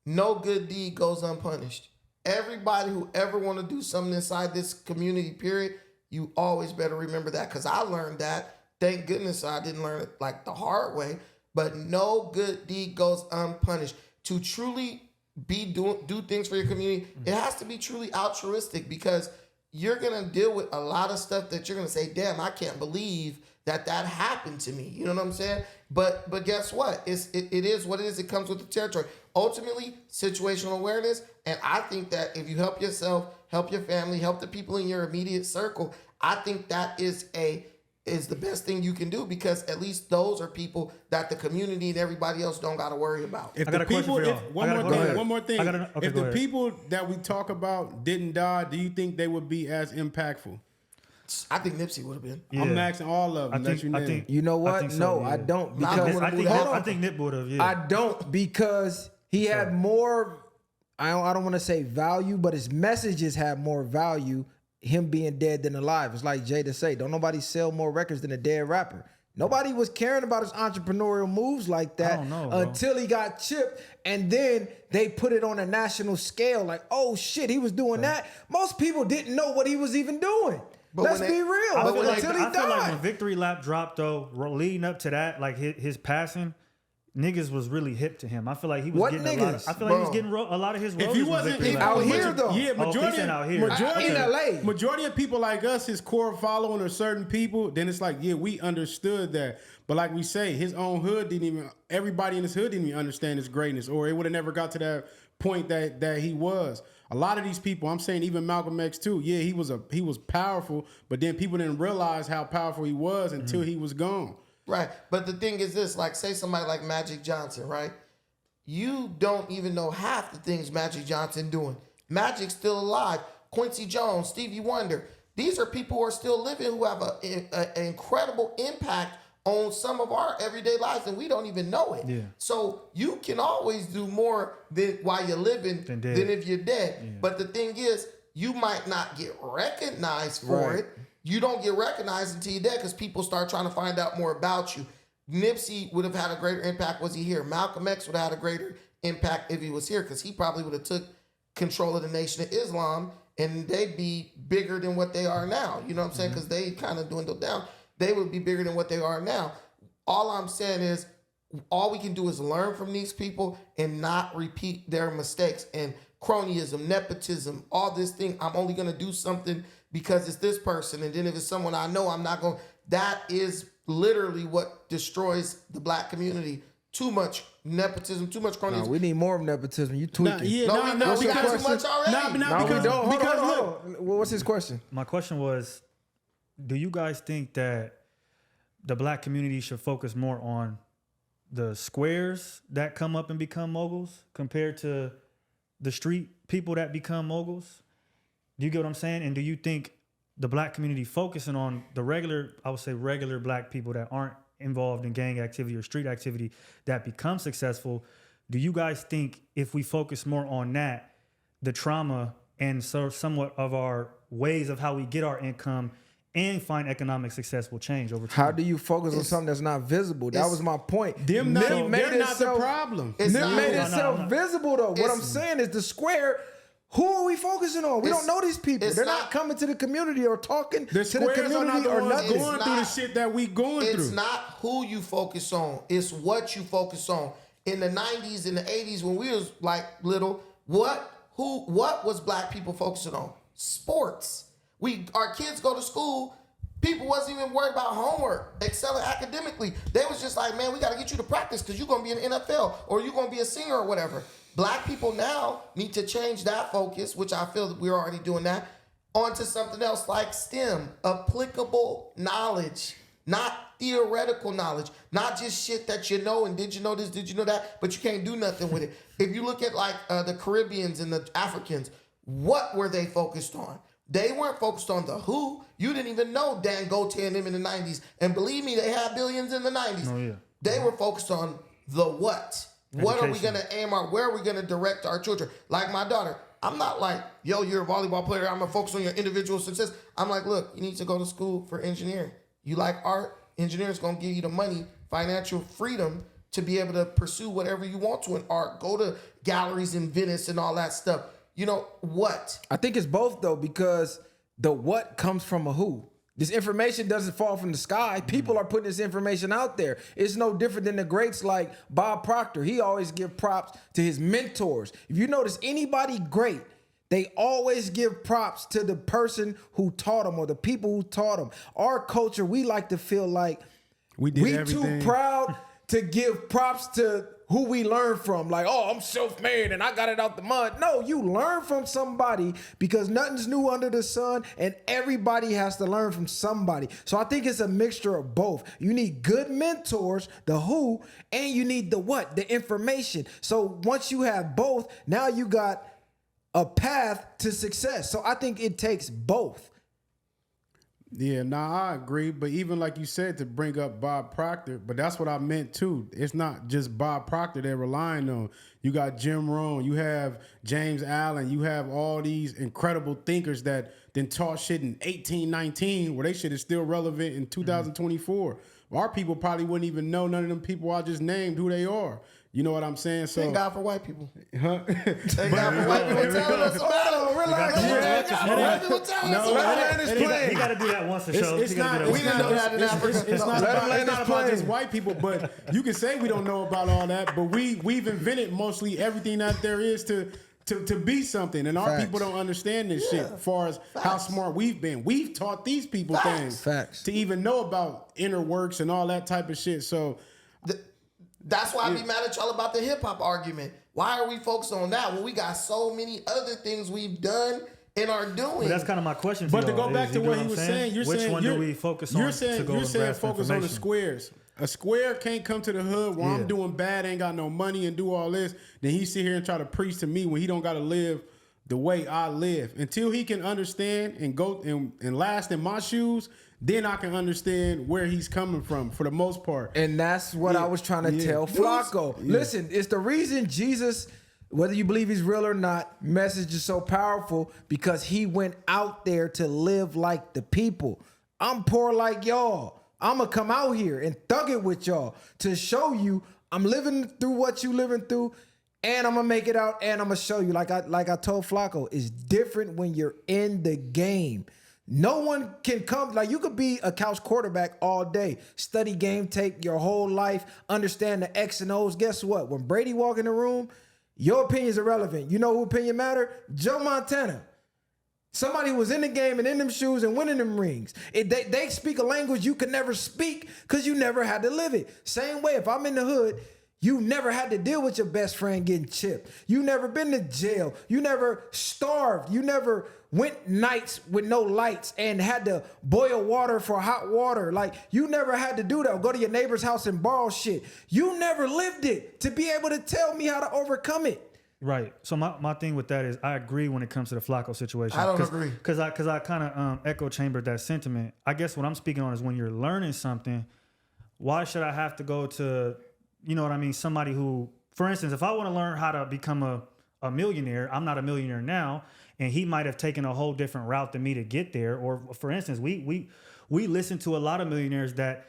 no good deed goes unpunished. Everybody who ever want to do something inside this community, period, you always better remember that, because I learned that. Thank goodness I didn't learn it like the hard way. But no good deed goes unpunished. To truly do things for your community, it has to be truly altruistic, because you're gonna deal with a lot of stuff that you're gonna say, damn, I can't believe that happened to me. You know what I'm saying? But guess what? It is what it is. It comes with the territory. Ultimately, situational awareness. And I think that if you help yourself, help your family, help the people in your immediate circle, I think that is the best thing you can do, because at least those are people that the community and everybody else don't got to worry about. If I got the a question people, for y'all. one more thing. Okay, If the people that we talk about didn't die, do you think they would be as impactful? I think Nipsey would have been. Yeah. I'm asking all of them. I think You know what? I think so, No, yeah. I don't. Nah, Because I think Nip would have. Yeah. I don't, because he had more, I don't want to say value, but his messages had more value, him being dead than alive. It's like Jada say, don't nobody sell more records than a dead rapper. Nobody was caring about his entrepreneurial moves like that until he got chipped, and then they put it on a national scale. Like, oh shit, he was doing that. Most people didn't know what he was even doing. But Let's be real. I feel Until he like died. when Victory Lap dropped, though, leading up to that, like his passing, niggas was really hip to him. I feel like he was What getting a lot. niggas? I feel like he was getting a lot of his roles. If he wasn't out here, though. yeah, majority out here. In LA. Majority of people like us, his core following are certain people. Then it's like, yeah, we understood that. But like we say, his own hood everybody in his hood didn't even understand his greatness, or it would have never got to that point that he was. A lot of these people, I'm saying even Malcolm X too, yeah, he was powerful, but then people didn't realize how powerful he was until he was gone. Right. But the thing is this, like, say somebody like Magic Johnson, right? You don't even know half the things Magic Johnson doing. Magic's still alive. Quincy Jones, Stevie Wonder. These are people who are still living, who have an incredible impact on some of our everyday lives, and we don't even know it. Yeah. So you can always do more than while you're living than if you're dead. Yeah. But the thing is, you might not get recognized for it. You don't get recognized until you're dead, because people start trying to find out more about you. Nipsey would have had a greater impact was he here. Malcolm X would have had a greater impact if he was here, because he probably would have took control of the Nation of Islam, and they'd be bigger than what they are now. You know what I'm saying? Because they kind of dwindled down. They would be bigger than what they are now. All I'm saying is, all we can do is learn from these people and not repeat their mistakes. And cronyism, nepotism, all this thing, I'm only going to do something because it's this person. And then if it's someone I know, I'm not going to. That is literally what destroys the black community. Too much nepotism, too much cronyism. No, we need more of nepotism. You tweaking. We got too much already. Hold on. What's his question? My question was, do you guys think that the black community should focus more on the squares that come up and become moguls compared to the street people that become moguls? Do you get what I'm saying? And do you think the black community focusing on the regular black people that aren't involved in gang activity or street activity that become successful, do you guys think if we focus more on that, the trauma and so somewhat of our ways of how we get our income and find economic success will change over time. How do you focus on something that's not visible? That was my point. They're not the problem. Nip made itself visible though. What I'm saying is the square. Who are we focusing on? We don't know these people. They're not coming to the community or talking to the community or nothing. Going through the shit that we going through. It's not who you focus on. It's what you focus on. In the 90s, in the 80s, when we was like little, what was black people focusing on? Sports. Our kids go to school. People wasn't even worried about homework, excelling academically. They was just like, man, we got to get you to practice because you're going to be in the NFL or you're going to be a singer or whatever. Black people now need to change that focus, which I feel that we're already doing that, onto something else like STEM, applicable knowledge, not theoretical knowledge, not just shit that you know and did you know this, did you know that, but you can't do nothing with it. If you look at like the Caribbeans and the Africans, what were they focused on? They weren't focused on the who. You didn't even know Dan Gote and them in the 90s. And believe me, they had billions in the 90s. Oh, yeah. They were focused on the what. What are we going to aim our, where are we going to direct our children? Like my daughter, I'm not like, yo, you're a volleyball player, I'm going to focus on your individual success. I'm like, look, you need to go to school for engineering. You like art, engineering's going to give you the money, financial freedom to be able to pursue whatever you want to in art. Go to galleries in Venice and all that stuff. You know, what? I think it's both though, because the what comes from a who. This information doesn't fall from the sky. People are putting this information out there. It's no different than the greats like Bob Proctor. He always give props to his mentors. If you notice anybody great, they always give props to the person who taught them or the people who taught them. Our culture, we like to feel like we too proud to give props to who we learn from. Like, oh, I'm self-made and I got it out the mud. No, you learn from somebody because nothing's new under the sun and everybody has to learn from somebody. So I think it's a mixture of both. You need good mentors, the who, and you need the what, the information. So once you have both, now you got a path to success. So I think it takes both. Yeah, I agree. But even like you said, to bring up Bob Proctor, but that's what I meant too. It's not just Bob Proctor they're relying on. You got Jim Rohn, you have James Allen, you have all these incredible thinkers that then taught shit in 1819 where they shit is still relevant in 2024. Our people probably wouldn't even know none of them people I just named who they are. You know what I'm saying? So thank God for white people. Huh? Thank God for white people telling us about it. Relax. White people telling us about it. He got to do that once a show. It's not about just white people, but you can say we don't know about all that, but we've invented mostly everything that there is to be something, and our people don't understand this shit as far as how smart we've been. We've taught these people things to even know about inner works and all that type of shit. So that's why I be mad at y'all about the hip hop argument. Why are we focused on that when we got so many other things we've done and are doing? But that's kind of my question. But to go back to what he was saying, which one do we focus on? You're saying focus on the squares. A square can't come to the hood while I'm doing bad, ain't got no money, and do all this. Then he sit here and try to preach to me when he don't got to live the way I live. Until he can understand and go and last in my shoes, then I can understand where he's coming from for the most part. And that's what I was trying to tell Flacco. Listen, it's the reason Jesus, whether you believe he's real or not, message is so powerful because he went out there to live like the people. I'm poor like y'all. I'm going to come out here and thug it with y'all to show you I'm living through what you living through, and I'm going to make it out, and I'm going to show you. Like I told Flacco, it's different when you're in the game. No one can come, like you could be a couch quarterback all day, study game tape your whole life, understand the X and O's. Guess what? When Brady walk in the room, your opinion is irrelevant. You know who opinion matter? Joe Montana. Somebody who was in the game and in them shoes and winning them rings. They speak a language you could never speak because you never had to live it. Same way, if I'm in the hood, you never had to deal with your best friend getting chipped. You never been to jail. You never starved. You never went nights with no lights and had to boil water for hot water. Like, you never had to do that. Or go to your neighbor's house and borrow shit. You never lived it to be able to tell me how to overcome it. Right. So my thing with that is I agree when it comes to the Flacco situation. I don't agree. Because I kind of echo chambered that sentiment. I guess what I'm speaking on is when you're learning something, why should I have to go to, you know what I mean, somebody who, for instance, if I want to learn how to become a a millionaire. I'm not a millionaire now, and he might have taken a whole different route than me to get there. Or for instance, we listen to a lot of millionaires that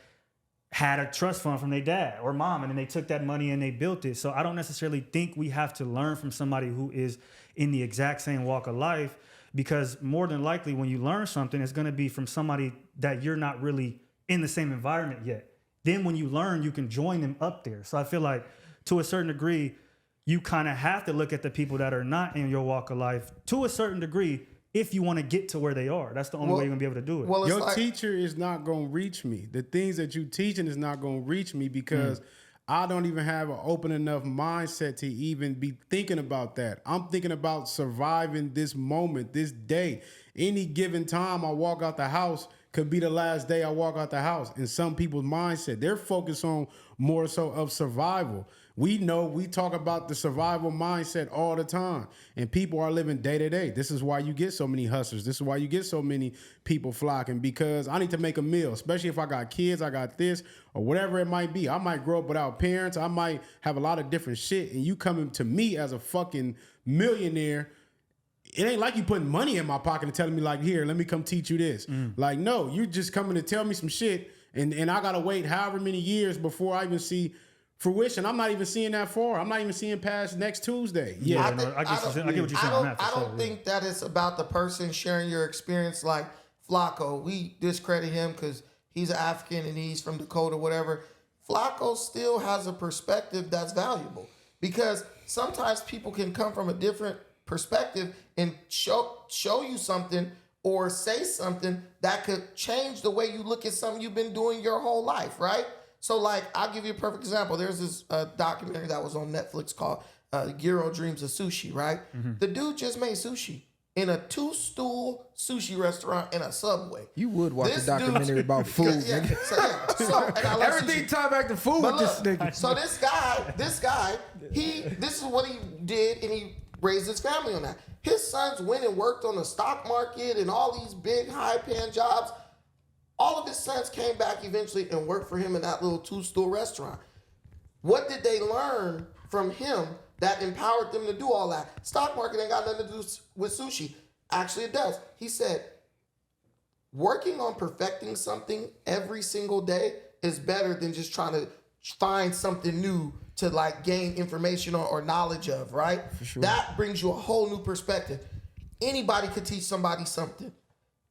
had a trust fund from their dad or mom, and then they took that money and they built it. So I don't necessarily think we have to learn from somebody who is in the exact same walk of life, because more than likely when you learn something, it's going to be from somebody that you're not really in the same environment yet. Then when you learn, you can join them up there. So I feel like to a certain degree, you kind of have to look at the people that are not in your walk of life to a certain degree if you want to get to where they are. That's the only way you're going to be able to do it. Well, Your teacher is not going to reach me. The things that you teaching is not going to reach me because I don't even have an open enough mindset to even be thinking about that. I'm thinking about surviving this moment, this day. Any given time I walk out the house could be the last day I walk out the house. In some people's mindset, they're focused on more so of survival. We know we talk about the survival mindset all the time, and people are living day to day. This is why you get so many hustlers. This is why you get so many people flocking, because I need to make a meal, especially if I got kids, I got this, or whatever it might be. I might grow up without parents. I might have a lot of different shit, and you coming to me as a fucking millionaire, it ain't like you putting money in my pocket and telling me like, here, let me come teach you this. Like, no, you just coming to tell me some shit, and I got to wait however many years before I even see fruition. I'm not even seeing that far. I'm not even seeing past next Tuesday. Yeah, I get what you're saying on that. I don't think that it's about the person sharing your experience. Like Flacco, we discredit him because he's African and he's from Dakota, whatever. Flacco still has a perspective that's valuable, because sometimes people can come from a different perspective and show you something or say something that could change the way you look at something you've been doing your whole life, right? So, like, I'll give you a perfect example. There's this documentary that was on Netflix called Giro Dreams of Sushi, right? The dude just made sushi in a 2-stool sushi restaurant in a Subway. You would watch a documentary about food, nigga. And I love Everything sushi. tied back to food with this nigga. So this guy, this is what he did, and he raised his family on that. His sons went and worked on the stock market and all these big high-paying jobs. All of his sons came back eventually and worked for him in that little 2-stool restaurant. What did they learn from him that empowered them to do all that? Stock market ain't got nothing to do with sushi. Actually, it does. He said, working on perfecting something every single day is better than just trying to find something new to like gain information or knowledge of, right? For sure. That brings you a whole new perspective. Anybody could teach somebody something,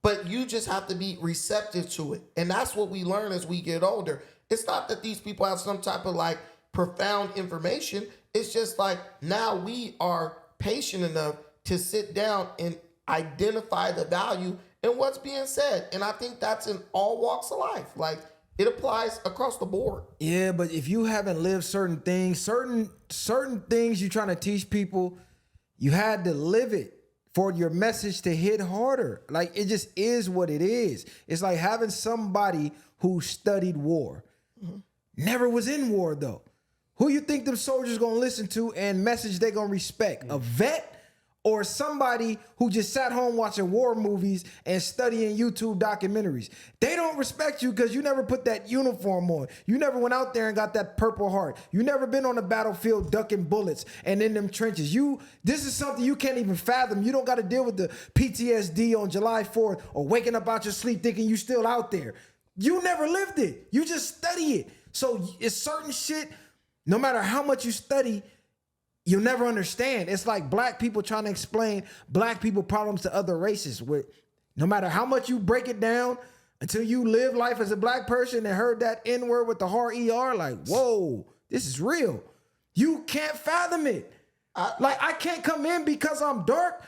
but you just have to be receptive to it. And that's what we learn as we get older. It's not that these people have some type of like profound information. It's just like now we are patient enough to sit down and identify the value in what's being said. And I think that's in all walks of life. Like it applies across the board. Yeah, but if you haven't lived certain things, certain things you're trying to teach people, you had to live it for your message to hit harder. Like it just is what it is. It's like having somebody who studied war. Never was in war though. Who you think them soldiers gonna listen to and message they gonna respect? A vet or somebody who just sat home watching war movies and studying YouTube documentaries? They don't respect you because you never put that uniform on. You never went out there and got that Purple Heart. You never been on the battlefield ducking bullets and in them trenches. This is something you can't even fathom. You don't got to deal with the PTSD on July 4th or waking up out your sleep thinking you still out there. You never lived it. You just study it. So it's certain shit, no matter how much you study, you'll never understand. It's like black people trying to explain black people problems to other races. No matter how much you break it down, until you live life as a black person and heard that N-word with the hard ER, like, whoa, this is real. You can't fathom it. I can't come in because I'm dark.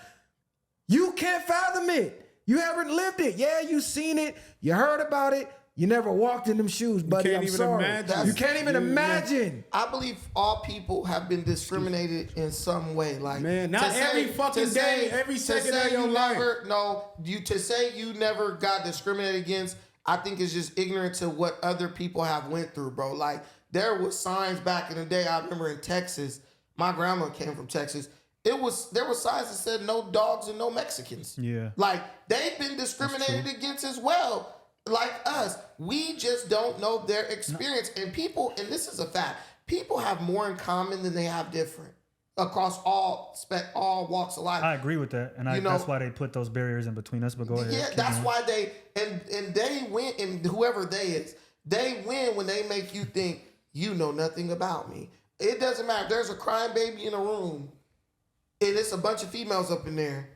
You can't fathom it. You haven't lived it. Yeah, you seen it. You heard about it. You never walked in them shoes, buddy. I'm sorry. You can't even imagine. I believe all people have been discriminated in some way. Like, man, not every fucking day, every second of your life. To say you never got discriminated against, I think is just ignorant to what other people have went through, bro. Like, there was signs back in the day. I remember in Texas, my grandma came from Texas. There were signs that said no dogs and no Mexicans. Yeah. Like, they've been discriminated against as well. Like us, we just don't know their experience. And people, and this is a fact, people have more in common than they have different. across all walks of life. I agree with that, and that's why they put those barriers in between us. But go ahead. Yeah, that's why they and they win, and whoever they win when they make you think you know nothing about me. It doesn't matter. There's a crying baby in a room, and it's a bunch of females up in there.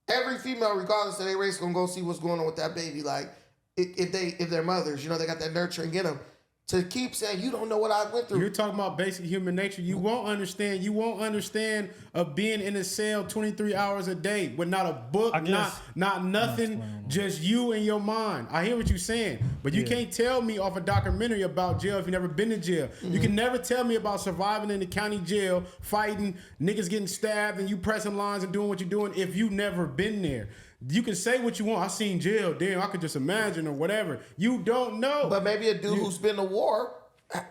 Every female, regardless of their race, gonna go see what's going on with that baby. Like if they're mothers, they got that nurturing in them. To keep saying you don't know what I went through. You're talking about basic human nature. You won't understand. You won't understand of being in a cell 23 hours a day with not a book, not nothing, just you and your mind. I hear what you're saying, but you can't tell me off a documentary about jail if you've never been to jail. You can never tell me about surviving in the county jail, fighting, niggas getting stabbed, and you pressing lines and doing what you're doing if you've never been there. You can say what you want. I seen jail. Damn, I could just imagine or whatever. You don't know. But maybe a dude who's been to war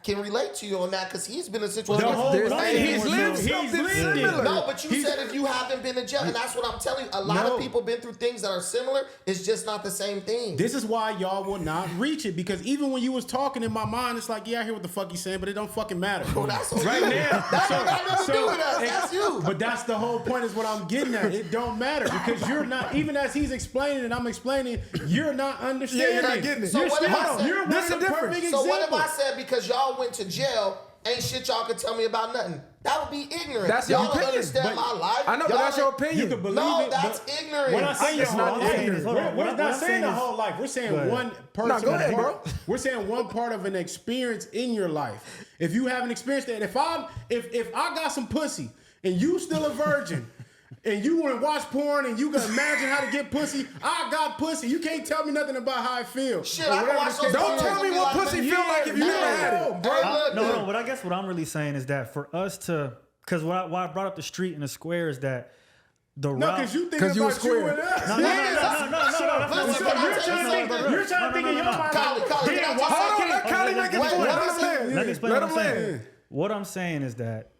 can relate to you on that because he's been in a situation. He's lived something similar. No, but you said if you haven't been to jail, and that's what I'm telling you. A lot of people been through things that are similar. It's just not the same thing. This is why y'all will not reach it, because even when you was talking in my mind, it's like, yeah, I hear what the fuck he's saying, but it don't fucking matter. Well, that's right now. That's got nothing to do with us. That's you. But that's the whole point is what I'm getting at. It don't matter because you're not, even as he's explaining and I'm explaining, you're not understanding. You're not getting it. So what if I said, you're this is the difference. So what if I said because y'all went to jail, ain't shit y'all could tell me about nothing? That would be ignorant. That's your y'all opinion. Don't understand my life. I know, but that's your opinion. You can believe no, it. that's ignorant. We're not saying your whole life. We're not saying the is, whole life. We're saying one person. go ahead, bro. We're saying one part of an experience in your life. If you haven't experienced that, if I got some pussy and you still a virgin. And you want to watch porn and you can imagine how to get pussy. I got pussy. You can't tell me nothing about how I feel. Shit, I can watch those. Don't tell me what pussy feel like if you never had it. Bro, No, but I guess what I'm really saying is that for us to, because why I brought up the street and the square is that the route. Because you think about you and us. No. You're trying to think in your mind. Hold on, let Kylie make his point. Let me explain what I'm saying. What I'm saying is that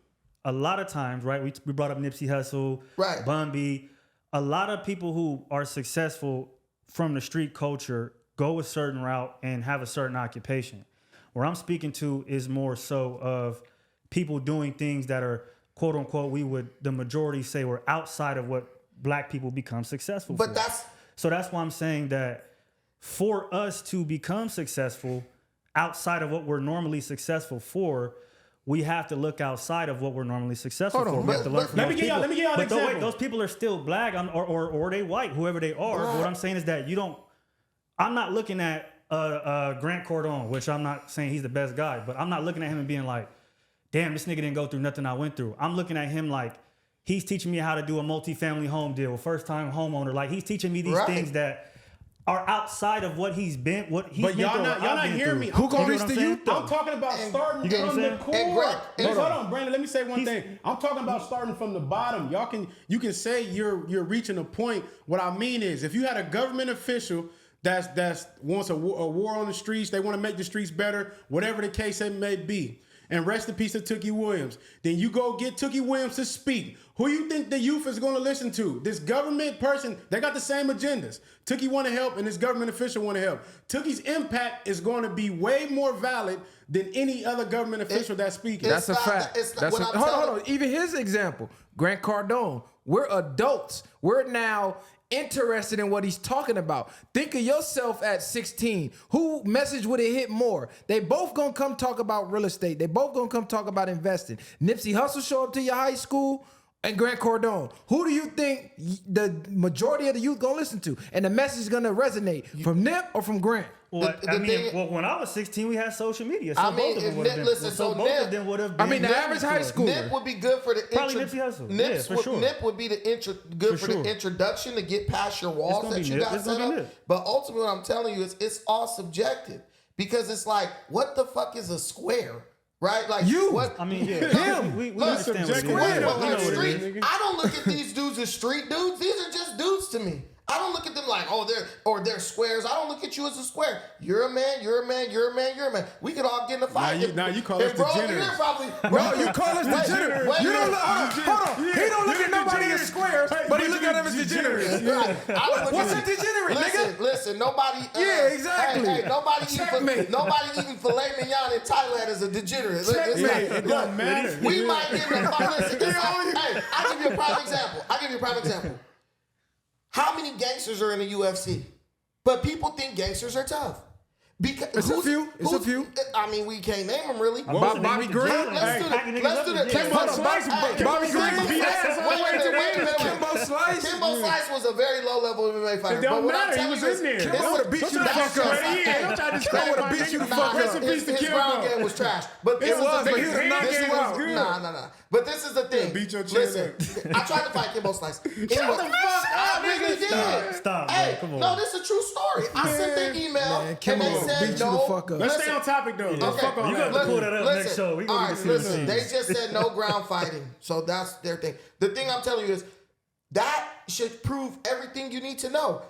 a lot of times, right, we brought up Nipsey Hussle, right, Bun B. A lot of people who are successful from the street culture go a certain route and have a certain occupation. Where I'm speaking to is more so of people doing things that are, quote unquote, the majority say were outside of what black people become successful for. So that's why I'm saying that for us to become successful outside of what we're normally successful for, we have to look outside of what we're normally successful for. We have to learn from those people. Let me give y'all an example. But those people are still black or they white, whoever they are. Right. What I'm saying is that I'm not looking at Grant Cardone, which I'm not saying he's the best guy, but I'm not looking at him and being like, damn, this nigga didn't go through nothing I went through. I'm looking at him like, he's teaching me how to do a multi-family home deal, first-time homeowner. Like, he's teaching me these things that are outside of what he's been, what he's but been y'all not hearing me. Who gonna reach the youth though? I'm talking about starting from the core. Hold on, Brandon. Let me say one thing. I'm talking about starting from the bottom. You can say you're reaching a point. What I mean is, if you had a government official that's wants a war on the streets, they want to make the streets better, whatever the case it may be. And rest in peace to Tookie Williams. Then you go get Tookie Williams to speak. Who you think the youth is going to listen to? This government person, they got the same agendas. Tookie want to help and this government official want to help. Tookie's impact is going to be way more valid than any other government official that's speaking. That's a fact. Hold on. Even his example, Grant Cardone, we're adults. We're now interested in what he's talking about. Think of yourself at 16. Who message would it hit more? They both gonna come talk about real estate. They both gonna come talk about investing. Nipsey Hussle show up to your high school and Grant Cardone. Who do you think the majority of the youth gonna listen to? And the message is gonna resonate from Nip or from Grant? Well, when I was 16, we had social media. So both of them would have been. Both of them would have been. I mean, the average high schooler. Nip would be good for the probably Nipsey Hussle. Nip would be good for the introduction to get past your walls that you got set up. But ultimately, what I'm telling you is it's all subjective because it's like, what the fuck is a square? Right? Like you. What? I mean, yeah. Him. We understand what it is. I don't look at these dudes as street dudes. These are just dudes to me. I don't look at them like, they're squares. I don't look at you as a square. You're a man, you're a man, you're a man, you're a man. We could all get in a fight. Now you call us degenerates. Bro, you call us degenerates. You don't look, hold on. He don't look at nobody as squares, but he look at them as degenerates. What's a degenerate, nigga? Listen, nobody. Yeah, exactly. Hey, nobody eating filet mignon in Thailand is a degenerate. It don't matter. We might get in the listen. Hey, I'll give you a prime example. How many gangsters are in the UFC? But people think gangsters are tough. Because It's a few. I mean, we can't name them really. Bobby Green. Let's do the Kimbo Slice. Bobby Green. Wait a minute. Kimbo Slice. Kimbo Slice was a very low level MMA fighter. It don't But what I'm matter. He telling was you is, in there. Kimbo would have beat you the fuck up. Kimbo would have beat you the fuck up. His ground game was trash. But this It is was, the but thing. he would've knocked This you is- out. Nah. But this is the thing. Beat your chin Listen, I tried to fight Kimbo Slice. Shut the fuck I up, really nigga. did. Stop, bro. Hey, Come on. no, this is a true story. I sent the email Man, and Kimbo they would said beat you the no. fuck up. Let's stay on topic though. Let's fuck on You that. got to pull that up next show. We all gonna right, get to see listen. the They scenes. just said no ground fighting, so that's their thing. The thing I'm telling you is that should prove everything you need to know.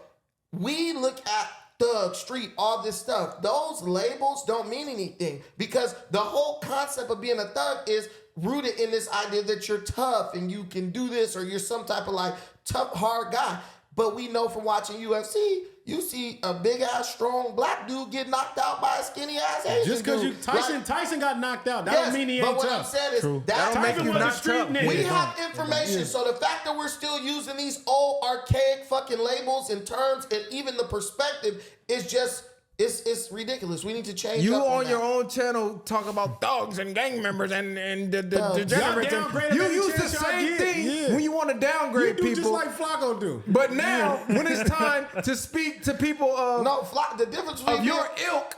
We look at thug, street, all this stuff. Those labels don't mean anything because the whole concept of being a thug is rooted in this idea that you're tough and you can do this or you're some type of like tough, hard guy. But we know from watching UFC, you see a big ass, strong black dude get knocked out by a skinny ass Asian Just because dude. Tyson got knocked out, that Yes, don't mean he but ain't what I'm tough. saying is That don't make Tyson you was a not street tough. nigga. we have information, so the fact that we're still using these old archaic fucking labels and terms and even the perspective is just it's ridiculous. We need to change. You up on that. your own channel talk about thugs and gang members and the degenerates. Y'all downgrade You every use the chance y'all same get. thing Yeah. when you want to You downgrade do just people. like Flacco do. But now, when it's time to speak to people of, No, the difference between of your ilk,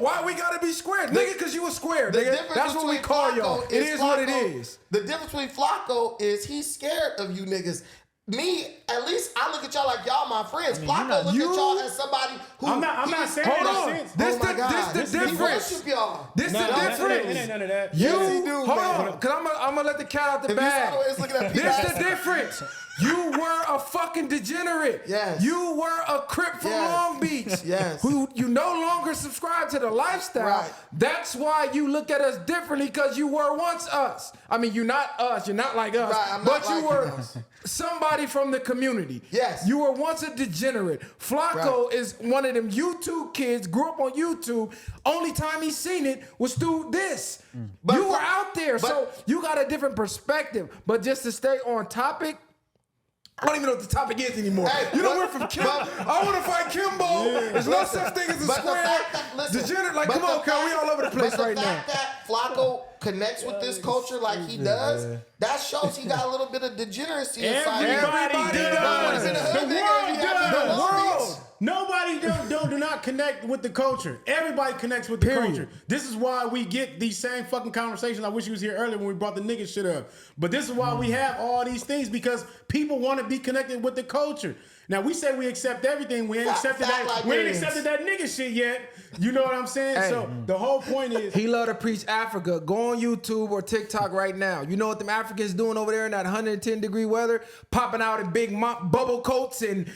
why we gotta be square? Nigga, because you a square, the nigga. difference That's what we between call Flacco y'all. It is what it Flacco- is. The difference between Flacco is he's scared of you niggas. Me, at least I look at y'all like y'all my friends. Flacco look at y'all as somebody who I'm not saying Hold that on. sense. This oh my God. the He difference. worship y'all. This the It ain't difference. none of that. You Yes, he do, hold man. on, cause I'm gonna let the cat out the If you bag. saw the way it's looking at This people- the difference. You were a fucking degenerate. Yes. You were a Crip from Yes. Long Beach. Yes. Who you no longer subscribe to the lifestyle. Right. That's why you look at us differently, because you were once us. I mean, you're not us. You're not like us. Right, I'm but not you like were us. somebody from the community. Yes. You were once a degenerate. Flacco is one of them YouTube kids, grew up on YouTube. Only time he seen it was through this. But you were Fla- out there, so you got a different perspective. But just to stay on topic, I don't even know what the topic is anymore. Hey, you know, but- we're from Kimbo. I want to fight Kimbo. There's no such thing as a But the square. fact that- listen, Degenerate, like, but come on, the Kel, we fact- all over the place but right the now. fact that Flacco connects with this culture like he does, that shows he got a little bit of degeneracy inside him. Everybody Everybody does. in the hood, The nigga, world if you have does. the Long Beach. Nobody do not connect with the culture. Everybody connects with the Period. culture. This is why we get these same fucking conversations. I wish you was here earlier when we brought the nigga shit up. But this is why we have all these things, because people want to be connected with the culture. Now we say we accept everything. We ain't accepted Fact that. We ain't librarians. accepted that nigga shit yet. You know what I'm saying? Hey. So the whole point is, He love to preach Africa. Go on YouTube or TikTok right now. You know what them Africans doing over there in that 110-degree weather? Popping out in big bubble coats and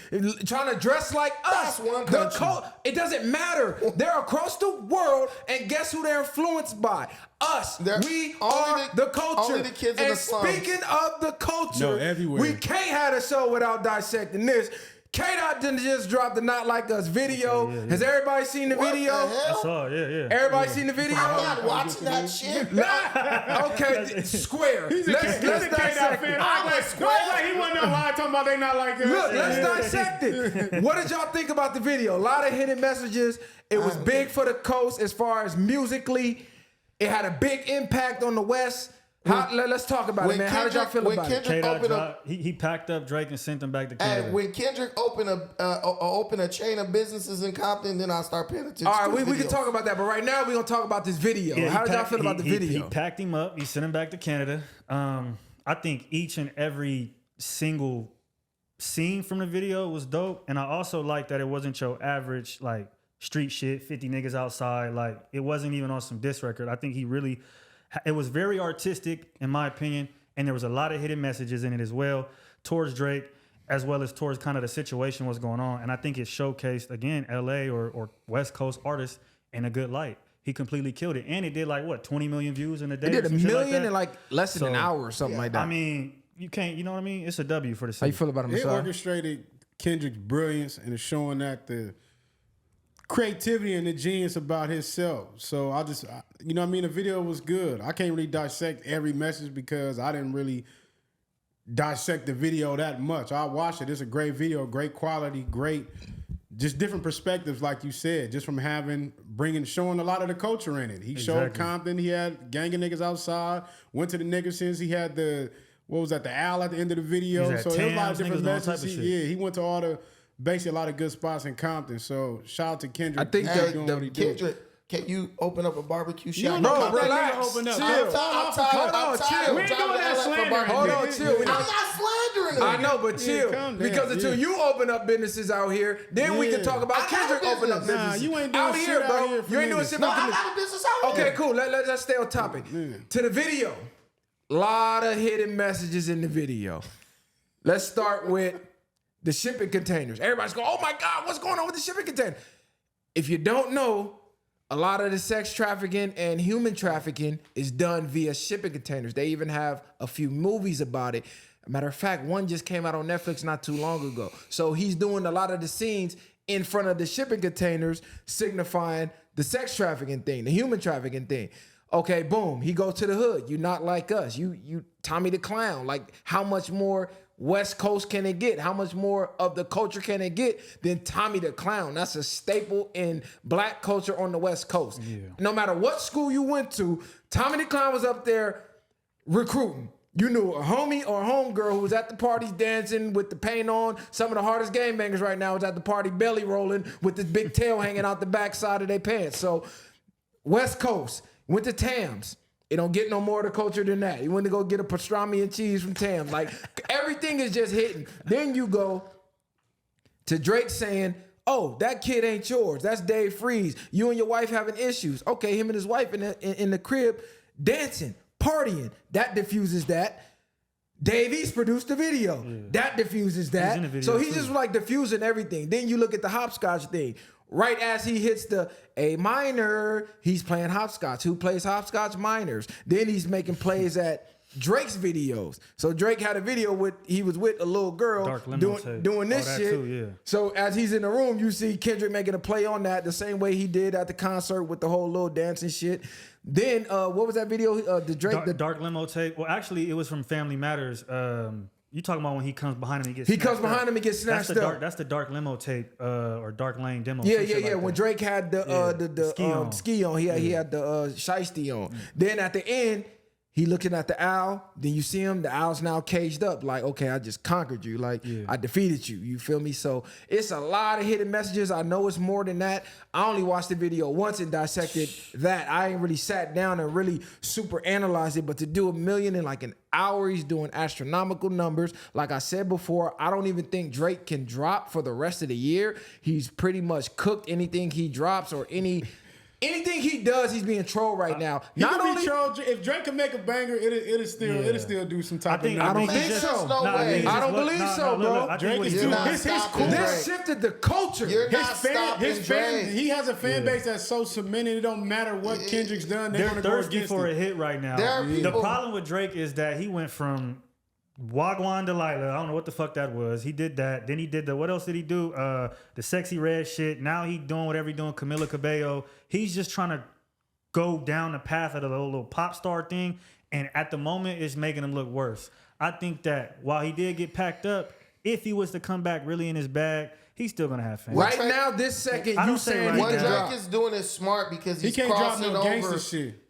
trying to dress like us. That's one The country. it doesn't matter. They're across the world, and guess who they're influenced by? Us. We are the culture. only the kids in and the slums. speaking of the culture, No, everywhere. we can't have a show without dissecting this. Kdot didn't just drop the Not Like Us video. Has everybody seen the What video? the I hell? saw it, yeah. Everybody seen the video? I'm not watching that shit. Okay, square. he's a Let's K-Dot dissect fan. it. I'm like, he wasn't no lie talking about they not like us. Look, let's dissect it. What did y'all think about the video? A lot of hidden messages. It was big for the coast as far as musically. It had a big impact on the West. Let's talk about it, when man. How did y'all feel when about it? Kendrick Kdot opened up, dropped, he packed up Drake and sent him back to Canada. and when Kendrick opened a chain of businesses in Compton, then I'll start paying attention. All right, to the we can videos. talk about that, but right now we're gonna talk about this video. Yeah, How did y'all feel about the video? He packed him up. He sent him back to Canada. I think each and every single scene from the video was dope, and I also like that it wasn't your average like street shit, 50 niggas outside. Like it wasn't even on some diss record. I think it was very artistic in my opinion, and there was a lot of hidden messages in it as well towards Drake, as well as towards kind of the situation what's going on. And I think it showcased again LA or West Coast artists in a good light. He completely killed it, and it did like what 20 million views in a day. It did or a some shit million that? in like less than an So, hour or something like that. I mean, you can't. You know what I mean? It's a W for the How you city. feel about him, It Masai? orchestrated Kendrick's brilliance and it's showing that the creativity and the genius about himself. So you know what I mean? The video was good. I can't really dissect every message because I didn't really dissect the video that much. I watched it. It's a great video, great quality, great, just different perspectives, like you said, just from showing a lot of the culture in it. He showed Compton. He had gang of niggas outside, went to the Nickersons. He had the owl at the end of the video. So it was a lot of different messages. He went to basically a lot of good spots in Compton. So shout out to Kendrick. I think Kendrick, can you open up a barbecue shop? Bro, relax. Open up. Chill. I'm tired. We ain't doing that slander. Hold on, chill. I'm not slandering him. I know, but chill. calm down. Because until you open up businesses out here, then we can talk about I got a Kendrick open up business. businesses. you ain't doing out shit here, out bro. here for You ain't doing niggas. shit No, for I niggas. got a business out Okay, here. cool. Let's stay on topic. To the video. Lot of hidden messages in the video. Let's start with the shipping containers. Everybody's going, oh my God, what's going on with the shipping container? If you don't know, a lot of the sex trafficking and human trafficking is done via shipping containers. They even have a few movies about it. Matter of fact, one just came out on Netflix not too long ago. So he's doing a lot of the scenes in front of the shipping containers, signifying the sex trafficking thing, the human trafficking thing. Okay, boom. He goes to the hood. You not like us. You Tommy the Clown. Like, how much more West Coast can it get? How much more of the culture can it get than Tommy the Clown? That's a staple in black culture on the West Coast. Yeah. No matter what school you went to, Tommy the Clown was up there recruiting. You knew a homie or a homegirl who was at the parties dancing with the paint on. Some of the hardest game bangers right now was at the party belly rolling with this big tail hanging out the backside of their pants. So West Coast, went to Tams. It don't get no more of the culture than that. You went to go get a pastrami and cheese from Tams. Like, everything is just hitting. Then you go to Drake saying, oh, that kid ain't yours. That's Dave Freeze. You and your wife having issues. Okay, him and his wife in the crib dancing, partying. That diffuses that. Dave East produced the video. Yeah. That diffuses that. He's in the video so he's too. just like diffusing everything. Then you look at the hopscotch thing. Right as he hits the A minor, he's playing hopscotch. Who plays hopscotch? Minors. Then he's making plays at Drake's videos. So Drake had a video he was with a little girl doing this shit. Too, yeah. So as he's in the room, you see Kendrick making a play on that the same way he did at the concert with the whole little dancing shit. Then what was that video? The Drake, the dark limo tape. Well, actually, it was from Family Matters. You talking about when he comes behind him, he comes behind him and gets snatched up. That's the dark limo tape or dark lane demo. Yeah. Like when Drake had the ski on, he had the shiesty on. Then at the end, he looking at the owl. Then you see him. The owl's now caged up. Like, okay, I just conquered you. Like, I defeated you. You feel me? So it's a lot of hidden messages. I know it's more than that. I only watched the video once and dissected that. I ain't really sat down and really super analyzed it. But to do 1 million in like an hour, he's doing astronomical numbers. Like I said before, I don't even think Drake can drop for the rest of the year. He's pretty much cooked anything he drops or anything he does, he's being trolled right now. Not only trolled, if Drake can make a banger, it'll still do some type of. I don't think so. I don't believe so, bro. Drake is his cool. This shifted the culture. His fan, he has a fan base that's so cemented. It don't matter what Kendrick's done. They're thirsty for a hit right now. The problem with Drake is that he went from Wagwan Delilah, I don't know what the fuck that was. He did that. Then he did what else did he do? The Sexy Red shit. Now he doing whatever he doing, Camila Cabello. He's just trying to go down the path of the little pop star thing. And at the moment, it's making him look worse. I think that while he did get packed up, if he was to come back really in his bag, he's still gonna have fans. Right now, this second, you saying what Drake is doing is smart because he's crossing over.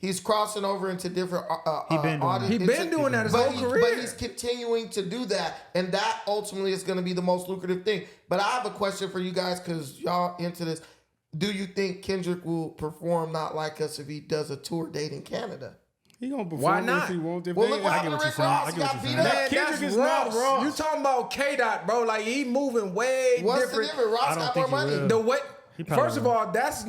He's crossing over into different audience. He's been doing that his whole career. But he's continuing to do that, and that ultimately is going to be the most lucrative thing. But I have a question for you guys because y'all into this. Do you think Kendrick will perform Not Like Us if he does a tour date in Canada? He gonna perform. Why not? If he won't. Well, look what happened to Rick Ross. He got beat up. Man, Kendrick is not Ross. You talking about Kdot, bro? Like he moving way different. What's the difference? Ross got more money. The way. First of all, that's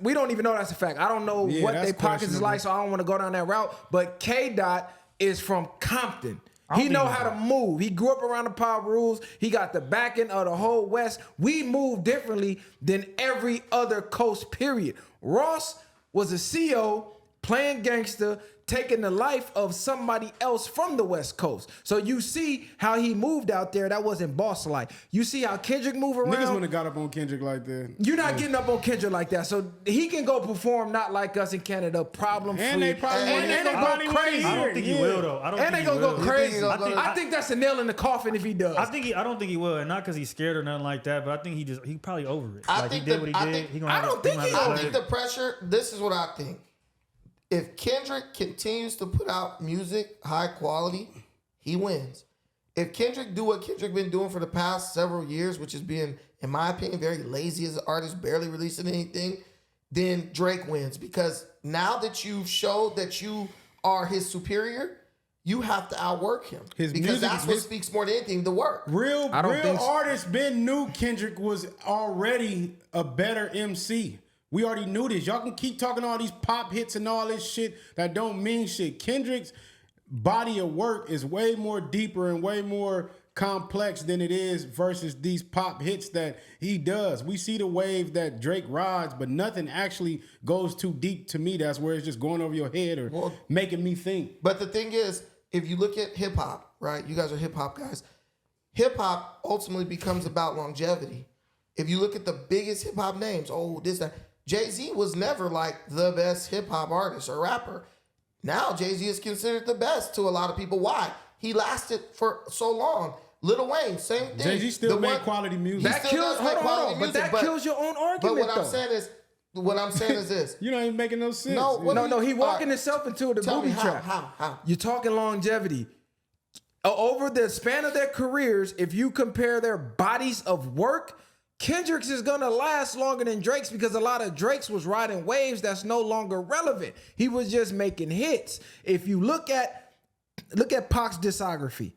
we don't even know that's a fact. I don't know what their pockets is like, so I don't want to go down that route. But Kdot is from Compton. He know how to move. He grew up around the Power Rules. He got the backing of the whole West. We move differently than every other coast, period. Ross was a CO playing gangster, taking the life of somebody else from the West Coast. So you see how he moved out there. That wasn't boss-like. You see how Kendrick move around. Niggas wouldn't have got up on Kendrick like that. You're not getting up on Kendrick like that. So he can go perform not like us in Canada, problem-free. And they probably go crazy. I don't think he will though. And they gonna go crazy. I I think that's a nail in the coffin if he does. don't think he will, and not because he's scared or nothing like that. But I think he probably over it. I He think did what he did. I think the pressure. This is what I think. If Kendrick continues to put out music high quality, he wins. If Kendrick do what Kendrick been doing for the past several years, which is being, in my opinion, very lazy as an artist, barely releasing anything, then Drake wins. Because now that you've showed that you are his superior, you have to outwork him. Because that's what speaks more than anything, the work. Real artists been knew Kendrick was already a better MC. We already knew this. Y'all can keep talking all these pop hits and all this shit that don't mean shit. Kendrick's body of work is way more deeper and way more complex than it is versus these pop hits that he does. We see the wave that Drake rides, but nothing actually goes too deep to me. That's where it's just going over your head or making me think. But the thing is, if you look at hip hop, right? You guys are hip hop guys. Hip hop ultimately becomes about longevity. If you look at the biggest hip hop names, that. Jay-Z was never like the best hip hop artist or rapper. Now Jay-Z is considered the best to a lot of people. Why? He lasted for so long. Lil Wayne, same thing. Jay-Z still made quality music. That kills, but that kills your own argument. But what I'm saying is this. You're not even making no sense. No, he walking himself into the booby trap. How? You're talking longevity. Over the span of their careers, if you compare their bodies of work, Kendrick's is gonna last longer than Drake's because a lot of Drake's was riding waves that's no longer relevant. He was just making hits. If you look at Pac's discography,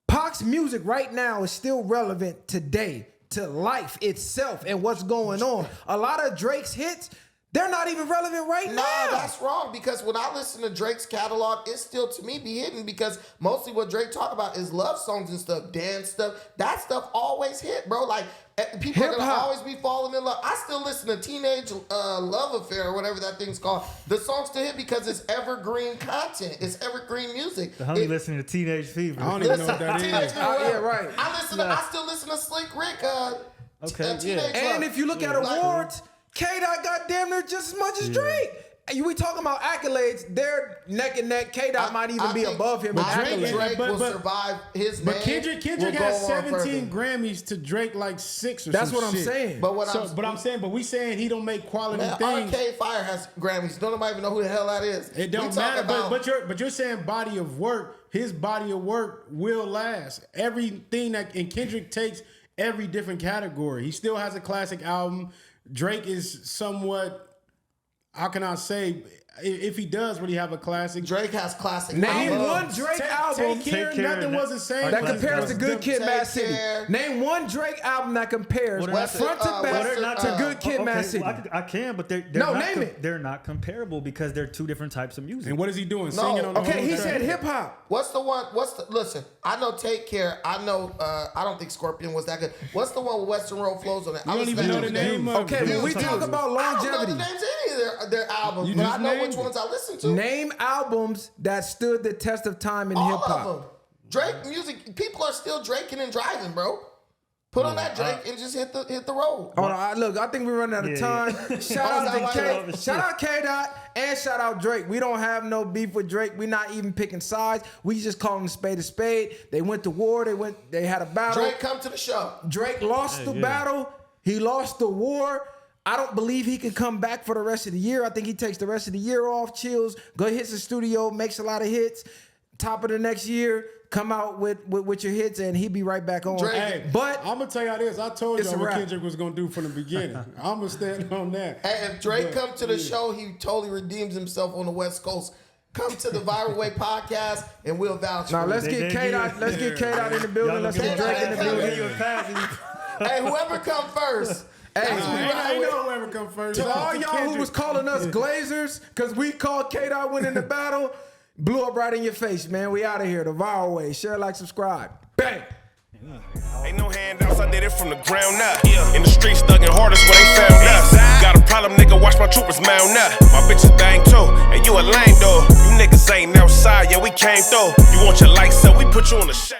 Pac's music right now is still relevant today to life itself and what's going on. A lot of Drake's hits, they're not even relevant right now. Nah, that's wrong because when I listen to Drake's catalog, it still to me be hidden because mostly what Drake talk about is love songs and stuff, dance stuff. That stuff always hit, bro. Like people are gonna always be falling in love. I still listen to Teenage Love Affair or whatever that thing's called. The song still hit because it's evergreen content. It's evergreen music. The homie listening to Teenage Fever. I don't even know what that is. Yeah, right. I still listen to Slick Rick. Teenage Love. And if you look at awards, Kdot got damn near just as much as Drake. We talking about accolades. They're neck and neck. Kdot might even be above him. But Drake will survive his name. But Kendrick has 17 Grammys to Drake like 6 or That's some what I'm shit. saying. But we saying he don't make quality things. Arcade Fire has Grammys. Don't nobody even know who the hell that is. It don't matter. But you're saying body of work. His body of work will last. Everything that and Kendrick takes every different category. He still has a classic album. Drake is somewhat, how can I say, if he does really have a classic. Drake has classic Name albums. one Drake album. Take care, nothing was the same. That compares to Good Kid, Mad City. Name one Drake album that compares front to back to Good Kid, Mad City. I can, but they're not comparable because they're two different types of music. And what is he doing? Singing on the Okay, he said hip hop. Listen, I know Take Care. I know, I don't think Scorpion was that good. What's the one with Western Road Flows on it? I don't even know the name of it. Okay, when we talk about longevity. I don't know the names of any of their albums, but I know which ones I listen to. Name albums that stood the test of time in hip hop. All of them. Drake music, people are still draking and driving, bro. Put on that Drake and just hit the road. Look, I think we're running out of time. Shout out Kdot and shout out Drake. We don't have no beef with Drake. We're not even picking sides. We just calling a spade a spade. They went to war. They had a battle. Drake, come to the show. Drake lost the battle. He lost the war. I don't believe he can come back for the rest of the year. I think he takes the rest of the year off, chills, go hits the studio, makes a lot of hits. Top of the next year, come out with your hits, and he'll be right back on. Hey, but I'm gonna tell y'all this. I told y'all what Kendrick was gonna do from the beginning. I'm gonna stand on that. Hey, if Drake come to the show, he totally redeems himself on the West Coast. Come to the Viral Way podcast, and we'll vouch for let's get Kdot. Let's get Kdot in the building. Let's get Drake in the building. Hey, whoever come first. Hey, I know whoever come first. To all y'all who was calling us Glazers, because we called Kdot winning the battle, blew up right in your face, man. We out of here. The Viral Way. Share, like, subscribe. Bang. Ain't no handouts, I did it from the ground up. In the streets, thugging hardest where they found us. got a problem, nigga, watch my troopers mount up. My bitches bang too, and you a lame though. You niggas ain't outside, yeah, we came through. You want your lights up, we put you on the shade.